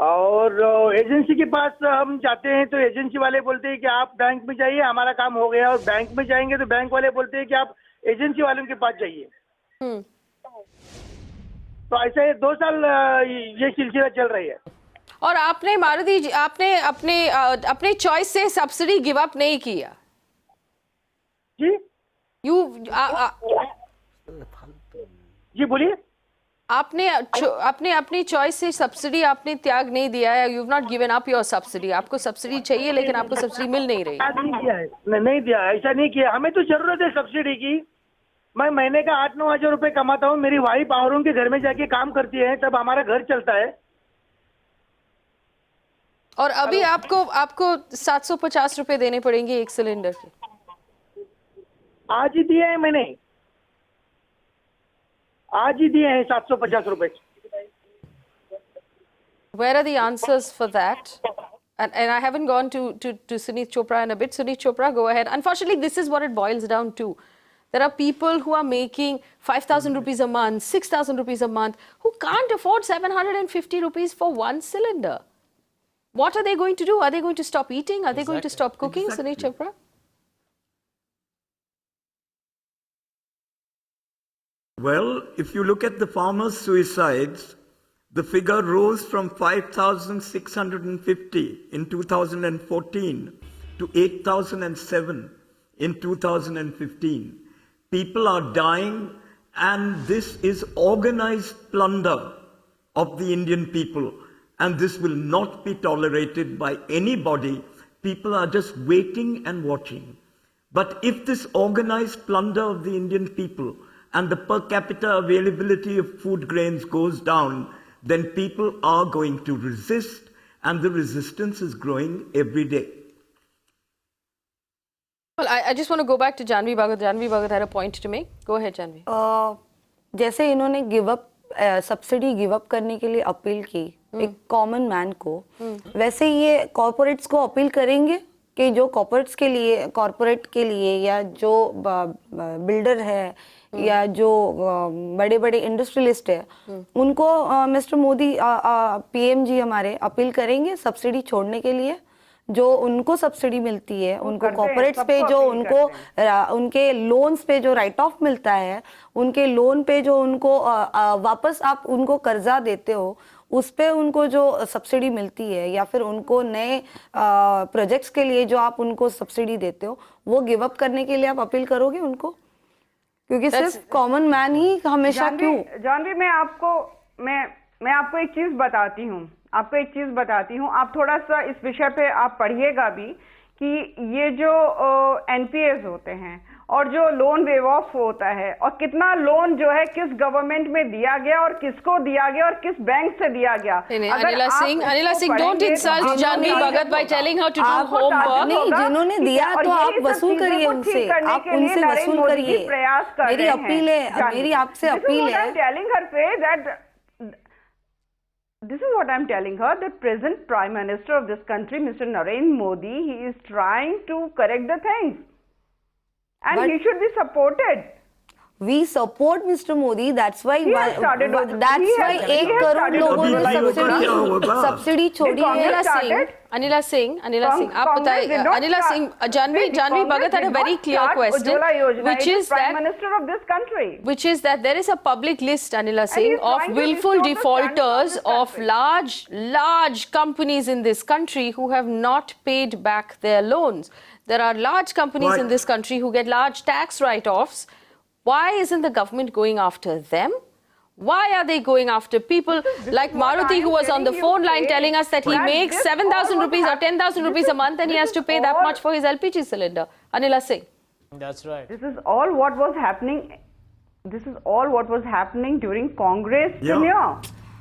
और एजेंसी के पास हम जाते हैं तो एजेंसी वाले बोलते हैं कि आप बैंक में जाइए, हमारा काम हो गया. और बैंक में जाएंगे तो बैंक वाले बोलते हैं कि आप एजेंसी वालों के पास जाइए. तो ऐसे 2 साल ये सिलसिला चल रही है. और आपने मारुति जी, आपने अपने चॉइस से सब्सिडी गिव अप नहीं किया जी? जी बोलिए. आपने अपनी चॉइस से सब्सिडी आपने त्याग नहीं दिया है. You have not given up your subsidy. आपको सब्सिडी चाहिए लेकिन आपको सब्सिडी मिल नहीं रही. नहीं दिया, ऐसा नहीं किया. हमें तो जरूरत है सब्सिडी की. मैं महीने का 8-9 हजार रुपए कमाता हूँ. मेरी वाइफ औरों के घर में जाके काम करती है, तब हमारा घर चलता है. और अभी आपको 750 रुपए देने पड़ेंगे एक सिलेंडर के. आज ही दिए हैं मैंने, आज ही दिए हैं 750 रुपए. Where are the answers for that? And I haven't gone to Suneet Chopra in a bit. Suneet Chopra, go ahead. Unfortunately, this is what it boils down to. There are people who are making 5,000 rupees a month, 6,000 rupees a month, who can't afford 750 rupees for one cylinder. What are they going to do? Are they going to stop eating? Are they going to stop cooking, Suneet Chopra? Well, if you look at the farmers' suicides, the figure rose from 5,650 in 2014 to 8,007 in 2015. People are dying And this is organized plunder of the Indian people, and this will not be tolerated by anybody. People are just waiting and watching. But if this organized plunder of the Indian people and the per capita availability of food grains goes down, then people are going to resist, and the resistance is growing every day. Well, I just want to go back to Janvi Bhagat. Janvi Bhagat had a point to make. Go ahead, Janvi. जैसे इन्होंने give up subsidy give up करने के लिए appeal की एक common man को, वैसे ये कॉर्पोरेट्स को अपील करेंगे कि जो कॉर्पोरेट के लिए या जो बिल्डर है या जो बड़े बड़े इंडस्ट्रियलिस्ट है उनको मिस्टर मोदी पीएम जी हमारे अपील करेंगे सब्सिडी छोड़ने के लिए। जो उनको सब्सिडी मिलती है, उनको कॉर्पोरेट्स पे जो उनको उनके लोन्स पे जो राइट ऑफ मिलता है, उनके लोन पे जो उनको वापस आप उनको कर्जा देते हो उस पे उनको जो सब्सिडी मिलती है, या फिर उनको नए प्रोजेक्ट्स के लिए जो आप उनको सब्सिडी देते हो वो गिव अप करने के लिए आप अपील करोगे उनको? क्योंकि सिर्फ कॉमन मैन ही हमेशा क्यों? जानवी मैं आपको एक चीज बताती हूँ, आप थोड़ा सा इस विषय पे आप पढ़िएगा भी कि ये जो एनपीएस होते हैं और जो लोन वेव ऑफ होता है और कितना लोन जो है किस गवर्नमेंट में दिया गया और किसको दिया गया और किस बैंक से दिया गया। Anila Singh, don't insult Janvi Bhagat by telling her to do homework. नहीं, जिन्होंने दिया तो आप वसूल करिए उनसे, आप उनसे वसूल करिए। मेरी अपील है, मेरी आपसे अपील है। This is what I'm telling her, that present Prime Minister of this country, Mr. Narendra Modi, he is trying to correct the things. And he should be supported. We support Mr. Modi. That's why 1 crore लोगों ने subsidy छोड़ी है। Anila Singh, आप बताइए। Anila Singh, Janvi Bhagat had a very clear question, which is that there is a public list, Anila Singh, of willful defaulters of large companies in this country who have not paid back their loans. There are large companies in this country who get large tax write-offs. Why isn't the government going after them? Why are they going after people like Maruti, who was on the phone line telling us that he makes 7,000 rupees or 10,000 rupees a month and he has to pay that much for his LPG cylinder? Anila Singh. That's right. This is all what was happening. During Congress tenure.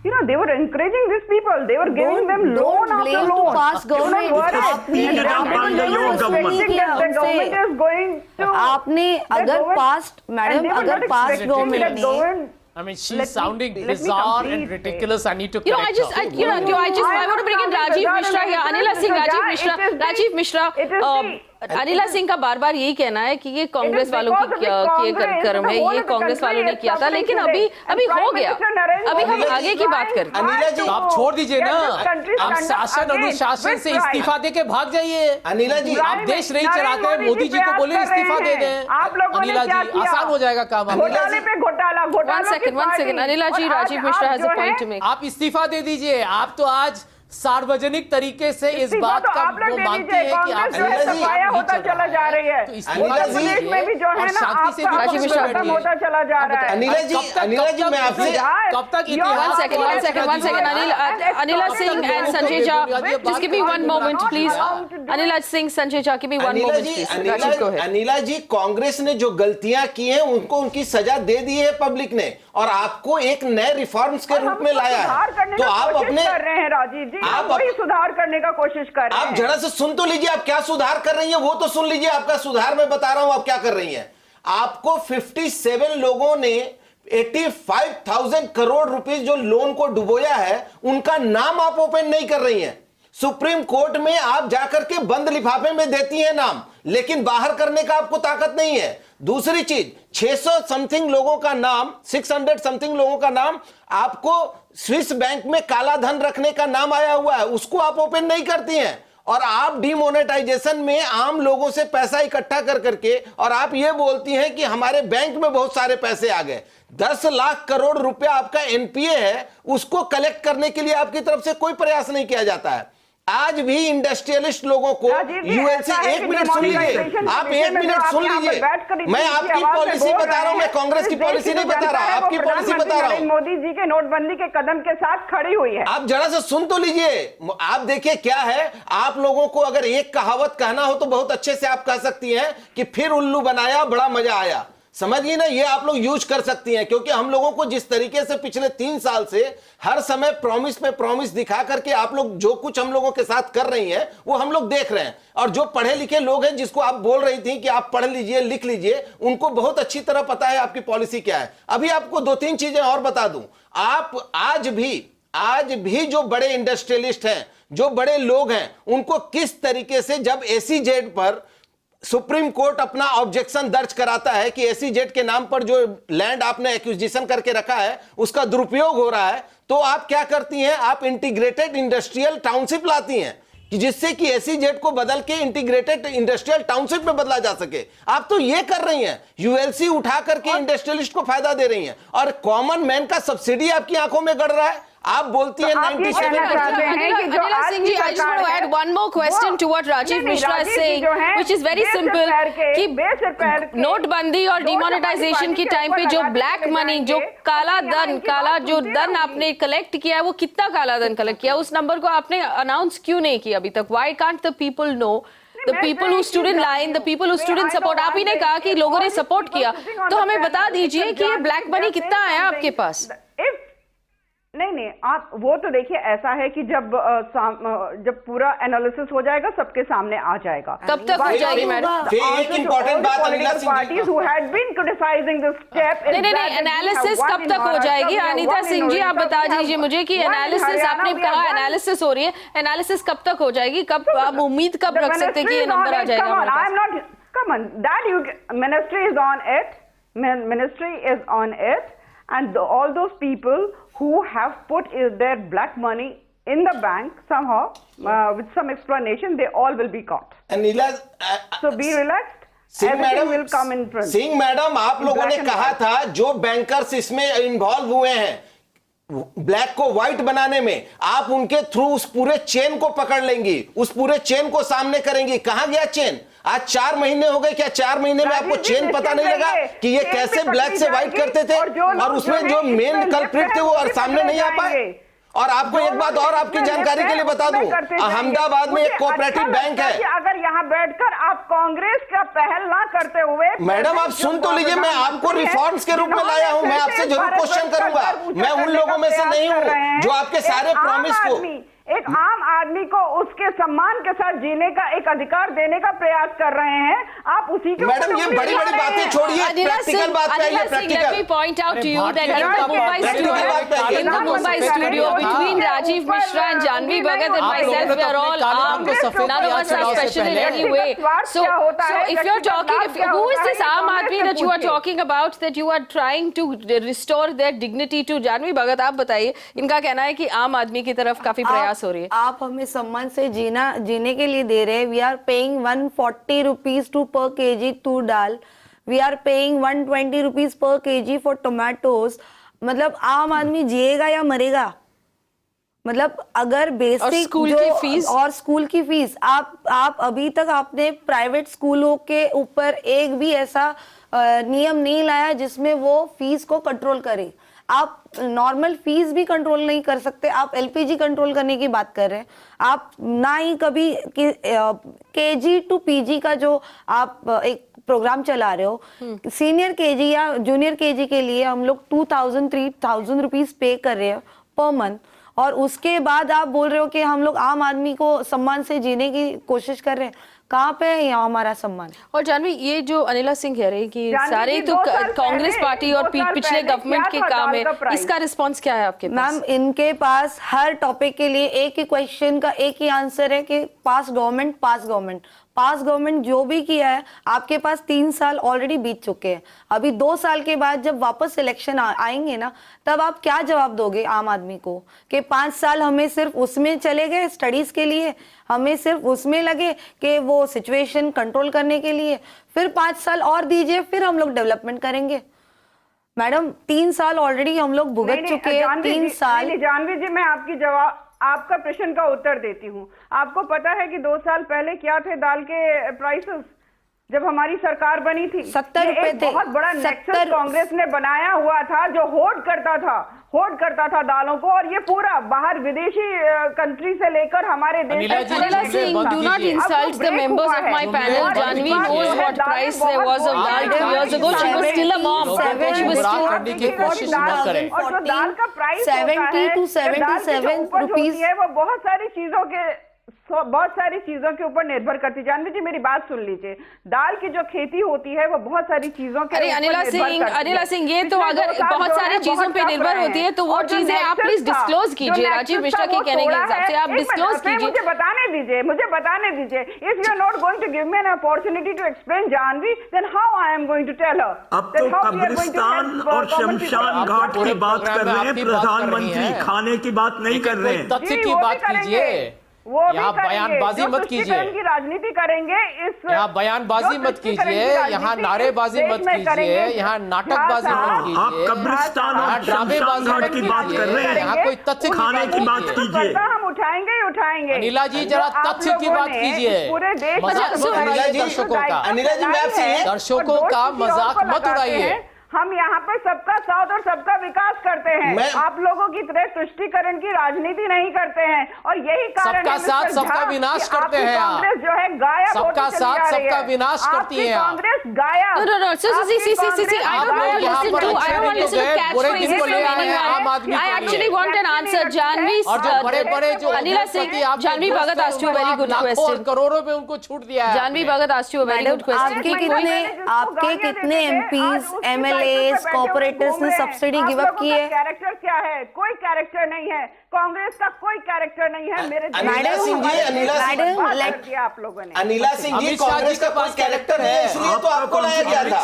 You know, they were encouraging these people. They were giving them loan after loan. आपने अगर past madam अगर past government ने I mean, she's sounding bizarre and ridiculous. I need to correct I want to bring in Rajiv Mishra here. Anila Singh, Rajiv Mishra. Anila Singh का बार बार यही कहना है कि ये कांग्रेस वालों की कर्म है, ये कांग्रेस वालों ने किया था, लेकिन अभी हो गया। अभी हम आगे की बात करते हैं। आप छोड़ दीजिए ना, आप शासन अनुशासन से इस्तीफा दे के भाग जाइए। अनिला जी, आप देश नहीं चलाते हैं, मोदी जी को बोले इस्तीफा दे दें। अनिला जी, आसान हो जाएगा काम। घोटाला One second. Anila ji, Rajiv Mishra has a point to make. आप इस्तीफा दे दीजिए। आप तो आज सार्वजनिक तरीके से इस बात का वो मानते हैं कि आप सफाया होता चला जा रही है। प्रदेश में भी जो है ना आपका होता चला जा रहा है। अनिला जी मैं आपसे कब तक One second. Anila Singh and Sanjay Jha, just give me one moment, please. Anila Singh, Sanjay Jha, give me one moment, please. Rajiv, go ahead. Anila जी, कांग्रेस ने जो गलतियां की हैं उनको उनकी सजा दे दी है पब्लिक ने, और आपको एक नए रिफॉर्म्स के रूप में लाया है। तो आप अपने कर रहे हैं राजीव जी, आप वही सुधार करने का कोशिश कर रहे हैं। आप जरा से सुन तो लीजिए, आप क्या सुधार कर रही हैं वो तो सुन लीजिए। आपका सुधार मैं बता रहा हूं आप क्या कर रही हैं। आपको 57 लोगों ने 85,000 करोड़ रुपए जो लोन को डुबोया है उनका नाम आप ओपन नहीं कर रही हैं। सुप्रीम कोर्ट में आप जाकर के बंद लिफाफे में देती हैं नाम, लेकिन बाहर करने का आपको ताकत नहीं है। दूसरी चीज, 600 समथिंग लोगों का नाम, 600 समथिंग लोगों का नाम आपको स्विस बैंक में काला धन रखने का नाम आया हुआ है, उसको आप ओपन नहीं करती हैं। और आप डिमोनेटाइजेशन में आम लोगों से पैसा इकट्ठा कर करके और आप ये बोलती हैं कि हमारे बैंक में बहुत सारे पैसे आ गए। 10 लाख करोड़ रुपया आपका एनपीए है, उसको कलेक्ट करने के लिए आपकी तरफ से कोई प्रयास नहीं किया जाता है। आज भी इंडस्ट्रियलिस्ट लोगों को यूएलसी, एक मिनट सुन लीजिए, आप एक मिनट सुन लीजिए, मैं आपकी पॉलिसी बता रहा हूं, मैं कांग्रेस की पॉलिसी नहीं बता रहा, आपकी पॉलिसी बता रहा हूं। मोदी जी के नोटबंदी के कदम के साथ खड़ी हुई है। आप जरा सा सुन तो लीजिए। आप देखिए क्या है, आप लोगों को अगर एक कहावत कहना हो तो बहुत अच्छे से आप कह सकती हैं कि फिर उल्लू बनाया बड़ा मजा आया, समझिए ना, ये आप लोग यूज कर सकती हैं, क्योंकि हम लोगों को जिस तरीके से पिछले 3 साल से हर समय प्रॉमिस पे प्रॉमिस दिखा करके आप लोग जो कुछ हम लोगों के साथ कर रही हैं वो हम लोग देख रहे हैं। और जो पढ़े लिखे लोग हैं, जिसको आप बोल रही थी कि आप पढ़ लीजिए लिख लीजिए, उनको बहुत अच्छी तरह पता है आपकी पॉलिसी क्या है। अभी आपको 2-3 चीजें और बता दूं, आप आज भी जो बड़े इंडस्ट्रियलिस्ट हैं, जो बड़े लोग हैं, उनको किस तरीके से जब एसीजेड पर सुप्रीम कोर्ट अपना ऑब्जेक्शन दर्ज कराता है कि एसीजेड के नाम पर जो लैंड आपने एक्विजिशन करके रखा है उसका दुरुपयोग हो रहा है, तो आप क्या करती हैं, आप इंटीग्रेटेड इंडस्ट्रियल टाउनशिप लाती हैं कि जिससे कि एसीजेड को बदल के इंटीग्रेटेड इंडस्ट्रियल टाउनशिप में बदला जा सके। आप तो ये कर रही हैं, यूएलसी उठा करके इंडस्ट्रियलिस्ट को फायदा दे रही हैं, और कॉमन मैन का सब्सिडी आपकी आंखों में गड़ रहा है। आप बोलती हैं 97 Anila Singh ji, I just want to add one more question to what Rajiv Mishra is saying, which is very simple कि नोटबंदी और डिमोनेटाइजेशन के टाइम पे जो ब्लैक मनी, जो काला जो धन आपने कलेक्ट किया है, वो कितना काला धन कलेक्ट किया, उस नंबर को आपने अनाउंस क्यों नहीं किया अभी तक? Why can't the people know? The people who stood in line, the people who stood in support. आप ही ने कहा कि लोगों ने सपोर्ट किया, तो हमें बता दीजिए कि ये ब्लैक मनी कितना आया आपके पास? नहीं, आप वो तो देखिए, ऐसा है कि जब पूरा एनालिसिस हो जाएगा सबके सामने आ जाएगा। कब तक हो जाएगी मैडम? एक इंपॉर्टेंट बात, parties who had been criticising this step, नहीं, एनालिसिस कब तक हो जाएगी? अनीता सिंह जी, आप बता दीजिए मुझे कि एनालिसिस, आपने कहा एनालिसिस हो रही है, एनालिसिस कब तक हो जाएगी? कब आप उम्मीद कब रख सकते हैं कि ये नंबर आ जाएगा? I am not, come on, that you, ministry is on it, ministry is on it, and all those people who have put their black money in the bank somehow with some explanation, they all will be caught. So be relaxed. Everything will come in front. Singh madam, आप लोगों ने कहा था जो bankers इसमें involve हुए हैं black को व्हाइट बनाने में, आप उनके थ्रू उस पूरे चेन को पकड़ लेंगी, उस पूरे चेन को सामने करेंगी। कहां गया चेन? आज 4 महीने हो गए, क्या 4 महीने में आपको चेन पता नहीं लगा कि ये कैसे ब्लैक से व्हाइट करते थे, और उसमें जो मेन कल्प्रिट थे वो और सामने नहीं आ पाए? और आपको एक बात और आपकी जानकारी के लिए बता दूं, अहमदाबाद में एक कोऑपरेटिव बैंक है। अगर यहाँ बैठकर आप कांग्रेस का पहल ना करते हुए, मैडम आप सुन तो लीजिए, मैं आपको रिफॉर्म्स के रूप में लाया हूं, मैं आपसे जरूर क्वेश्चन करूंगा, मैं उन लोगों में से नहीं हूं जो आपके सारे प्रॉमिस को, एक आम आदमी को उसके सम्मान के साथ जीने का एक अधिकार देने का प्रयास कर रहे हैं। आप उसी के मैडम ये बड़ी बड़ी बातें छोड़िए, प्रैक्टिकल बात पे आइए। Practical, let me point out to you that in the Mumbai studio between Rajiv Mishra and Janvi Bhagat and myself, we are all armed. None of us are special in any way. So if you're talking, who is this Aam Aadmi that you are talking about, that you are trying to restore their dignity to? Janvi Bhagat, आप बताइए, इनका कहना है कि आम आदमी की तरफ काफी प्रयास हो रही है। आप हमें सम्मान से जीने के लिए दे रहे हैं। We are paying 140 rupees to per KG to dal, we are paying 120 rupees per KG for tomatoes. मतलब आम आदमी जिएगा या मरेगा? मतलब अगर बेसिक और स्कूल की फीस आप अभी तक आपने प्राइवेट स्कूलों के ऊपर एक भी ऐसा नियम नहीं लाया जिसमें वो फीस को कंट्रोल करे। आप नॉर्मल फीस भी कंट्रोल नहीं कर सकते, आप एलपीजी कंट्रोल करने की बात कर रहे हैं। आप ना ही कभी केजी टू पीजी का जो आप एक प्रोग्राम चला रहे हो, सीनियर केजी या जूनियर केजी के लिए हम लोग 2000-3000 रुपीज पे कर रहे हैं पर मंथ, और उसके बाद आप बोल रहे हो कि हम लोग आम आदमी को सम्मान से जीने की कोशिश कर रहे हैं। कहाँ पे है यहाँ हमारा सम्मान? और जानवी, ये जो अनिला सिंह कह रहे हैं कि सारे तो कांग्रेस पार्टी और पिछले गवर्नमेंट के काम है, इसका रिस्पांस क्या है आपके पास? मैम, इनके पास हर टॉपिक के लिए एक ही क्वेश्चन का एक ही आंसर है कि पास गवर्नमेंट जो भी किया है, आपके पास 3 साल ऑलरेडी बीत चुके हैं। अभी 2 साल के बाद जब वापस इलेक्शन आएंगे ना, तब आप क्या जवाब दोगे आम आदमी को कि 5 साल हमें सिर्फ उसमें चले गए स्टडीज के लिए, हमें सिर्फ उसमें लगे कि वो सिचुएशन कंट्रोल करने के लिए, फिर 5 साल और दीजिए, फिर हम लोग डेवलपमेंट करेंगे। मैडम 3 साल ऑलरेडी हम लोग भुगत चुके हैं। 3 साल। जानवी जी, मैं आपका प्रश्न का उत्तर देती हूँ। आपको पता है कि 2 साल पहले क्या थे दाल के प्राइसेस जब हमारी सरकार बनी थी? 70 रुपए थे। बहुत बड़ा नेक्सस कांग्रेस ने बनाया हुआ था जो होर्ड करता था दालों को, और ये पूरा बाहर विदेशी कंट्री से लेकर हमारे देश Anila Singh, do not insult the members of my panel. Janvi knows what price there was of dal 2 years ago. She was still a mom. She was still करने की कोशिश न करें। और जो दाल का प्राइस 70 to 77 रुपीस है वो बहुत सारी चीजों के ऊपर निर्भर करती है। जानवी जी मेरी बात सुन लीजिए, दाल की जो खेती होती है वो बहुत सारी चीजों के अरे अनिला सिंह ये तो अगर बहुत सारी चीजों पे निर्भर होती है तो वो चीजें आप प्लीज डिस्क्लोज कीजिए। राजीव मिश्रा के कहने के हिसाब से आप डिस्क्लोज कीजिए। मुझे बताने दीजिए if you are not going to give me an opportunity to explain Janvi, then how I am going to tell her. अब तो कब्रिस्तान और शमशान घाट की बात कर रहे हैं प्रधानमंत्री, खाने की बात नहीं कर रहे हैं। तथ्य की बात कीजिए, वो यहाँ बयानबाजी मत कीजिए, की राजनीति करेंगे। यहाँ बयानबाजी मत कीजिए, यहाँ नारेबाजी मत कीजिए, यहाँ नाटकबाजी मत कीजिए। आप कब्रिस्तान और शमशान घाट की बात कर रहे हैं, यहाँ कोई तथ्य खाने की बात कीजिए। हम उठाएंगे। अनिला जी जरा तथ्य की बात कीजिए। पूरे देश दर्शकों का मजाक मत उड़ाइए। हम यहाँ पे सबका साथ और सबका विकास करते हैं, आप लोगों की तरह तुष्टीकरण की राजनीति नहीं करते हैं, और यही कारण सबका साथ सबका विनाश करते हैं। कांग्रेस जो है गायब सबका साथ सबका विनाश करती है। कांग्रेस गायब। आम आदमी I actually want an answer, Janvi. और जो बड़े जो Anila Singh, Janvi Bhagat asked you a very good question. करोड़ों में उनको छूट दिया है। Janvi Bhagat asked you a very good question. आपके कितने एमपीज एमएलएस कॉर्पोरेटर्स ने सब्सिडी गिव अप की है? कैरेक्टर क्या है? कोई कैरेक्टर नहीं है, कांग्रेस का कोई कैरेक्टर नहीं है। मेरे अनिला सिंह जी, आप लोगों ने अनिला सिंह जी, कांग्रेस का कोई कैरेक्टर है, इसलिए तो आपको लाया गया था।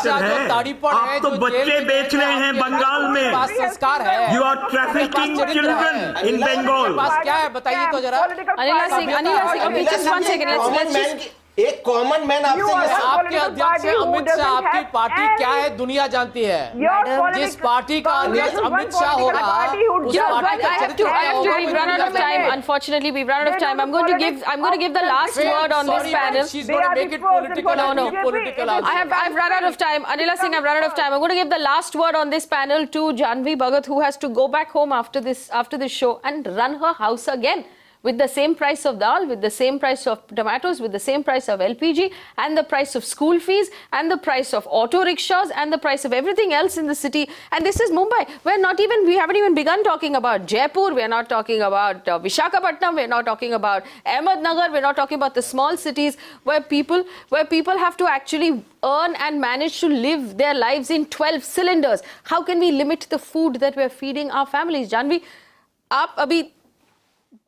आप तो बच्चे बेच रहे हैं बंगाल में, संस्कार है। You are trafficking children in Bengal. क्या है बताइए तो जरा। Anila Singh, just one second, let's just एक कॉमन मैन आपसे आपके अध्यक्ष अमित शाह, आपकी पार्टी क्या है दुनिया जानती है। जिस पार्टी का अध्यक्ष अमित शाह होगा, unfortunately we've run out of time. I'm going to give the last word on this panel. She's going to make it political. Political. I've run out of time. Anila Singh, I've run out of time. I'm going to give the last word on this panel to Janvi Bhagat, who has to go back home after this show and run her house again. With the same price of dal, with the same price of tomatoes, with the same price of LPG, and the price of school fees, and the price of auto rickshaws, and the price of everything else in the city. And this is Mumbai. We haven't even begun talking about Jaipur. We're not talking about Visakhapatnam. We're not talking about Ahmednagar. We're not talking about the small cities where people have to actually earn and manage to live their lives in 12 cylinders. How can we limit the food that we're feeding our families? Janvi, आप अभी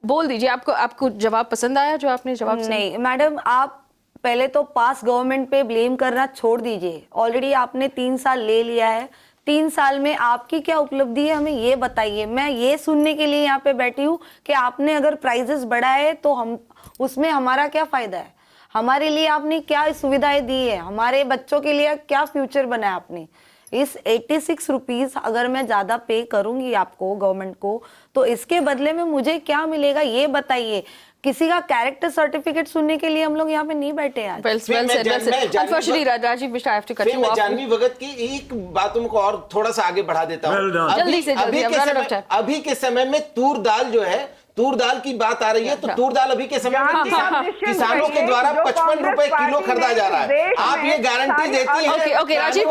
बोल दीजिए, आपको जवाब पसंद आया जो आपने जवाब? नहीं मैडम, आप पहले तो पास गवर्नमेंट पे ब्लेम करना छोड़ दीजिए। ऑलरेडी आपने 3 साल ले लिया है। 3 साल में आपकी क्या उपलब्धि है हमें ये बताइए। मैं ये सुनने के लिए यहाँ पे बैठी हूँ कि आपने अगर प्राइजेस बढ़ाए तो हम उसमें हमारा क्या फायदा है, हमारे लिए आपने क्या सुविधाएं दी है, हमारे बच्चों के लिए क्या फ्यूचर बनाया आपने। इस 86 रुपीज अगर मैं ज्यादा पे करूंगी आपको गवर्नमेंट को, तो इसके बदले में मुझे क्या मिलेगा ये बताइए। किसी का कैरेक्टर सर्टिफिकेट सुनने के लिए हम लोग यहाँ पे नहीं बैठे आज। Unfortunately, Rajiv Mishra, I have to cut you off. Janvi भगत की एक बातों को और थोड़ा सा आगे बढ़ा देता हूँ। जल्दी से अभी के समय में तूर दाल जो है, तूर दाल की बात आ रही है, तो तूर दाल अभी के समय में किसानों के द्वारा 55 रुपए किलो खरीदा जा रहा है। आप ये गारंटी देती हैं? Okay, Rajiv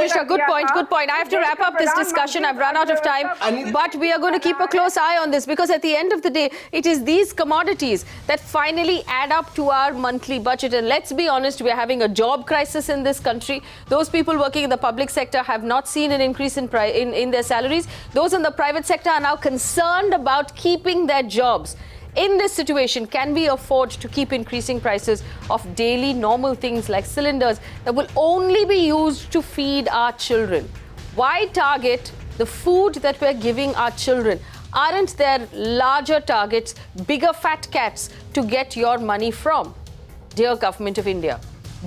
Mishra, good point. I have to wrap up this discussion. I've run out of time, but we are going to keep a close eye on this, because at the end of the day, it is these commodities that finally add up to our monthly budget. And let's be honest, we are having a job crisis in this country. Those people working in the public sector have not seen an increase in their salaries. Those in the private sector are now concerned about keeping their jobs. In this situation, can we afford to keep increasing prices of daily normal things like cylinders that will only be used to feed our children? Why target the food that we're giving our children? Aren't there larger targets, bigger fat cats to get your money from? Dear Government of India,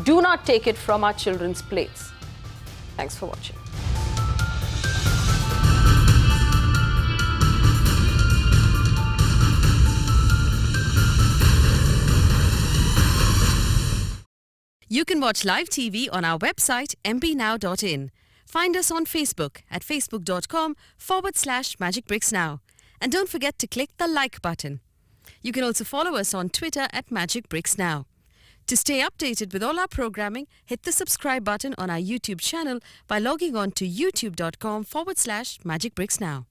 do not take it from our children's plates. Thanks for watching. You can watch live TV on our website mpnow.in. Find us on Facebook at facebook.com/magicbricksnow. And don't forget to click the like button. You can also follow us on Twitter at magicbricksnow. To stay updated with all our programming, hit the subscribe button on our YouTube channel by logging on to youtube.com/magicbricksnow.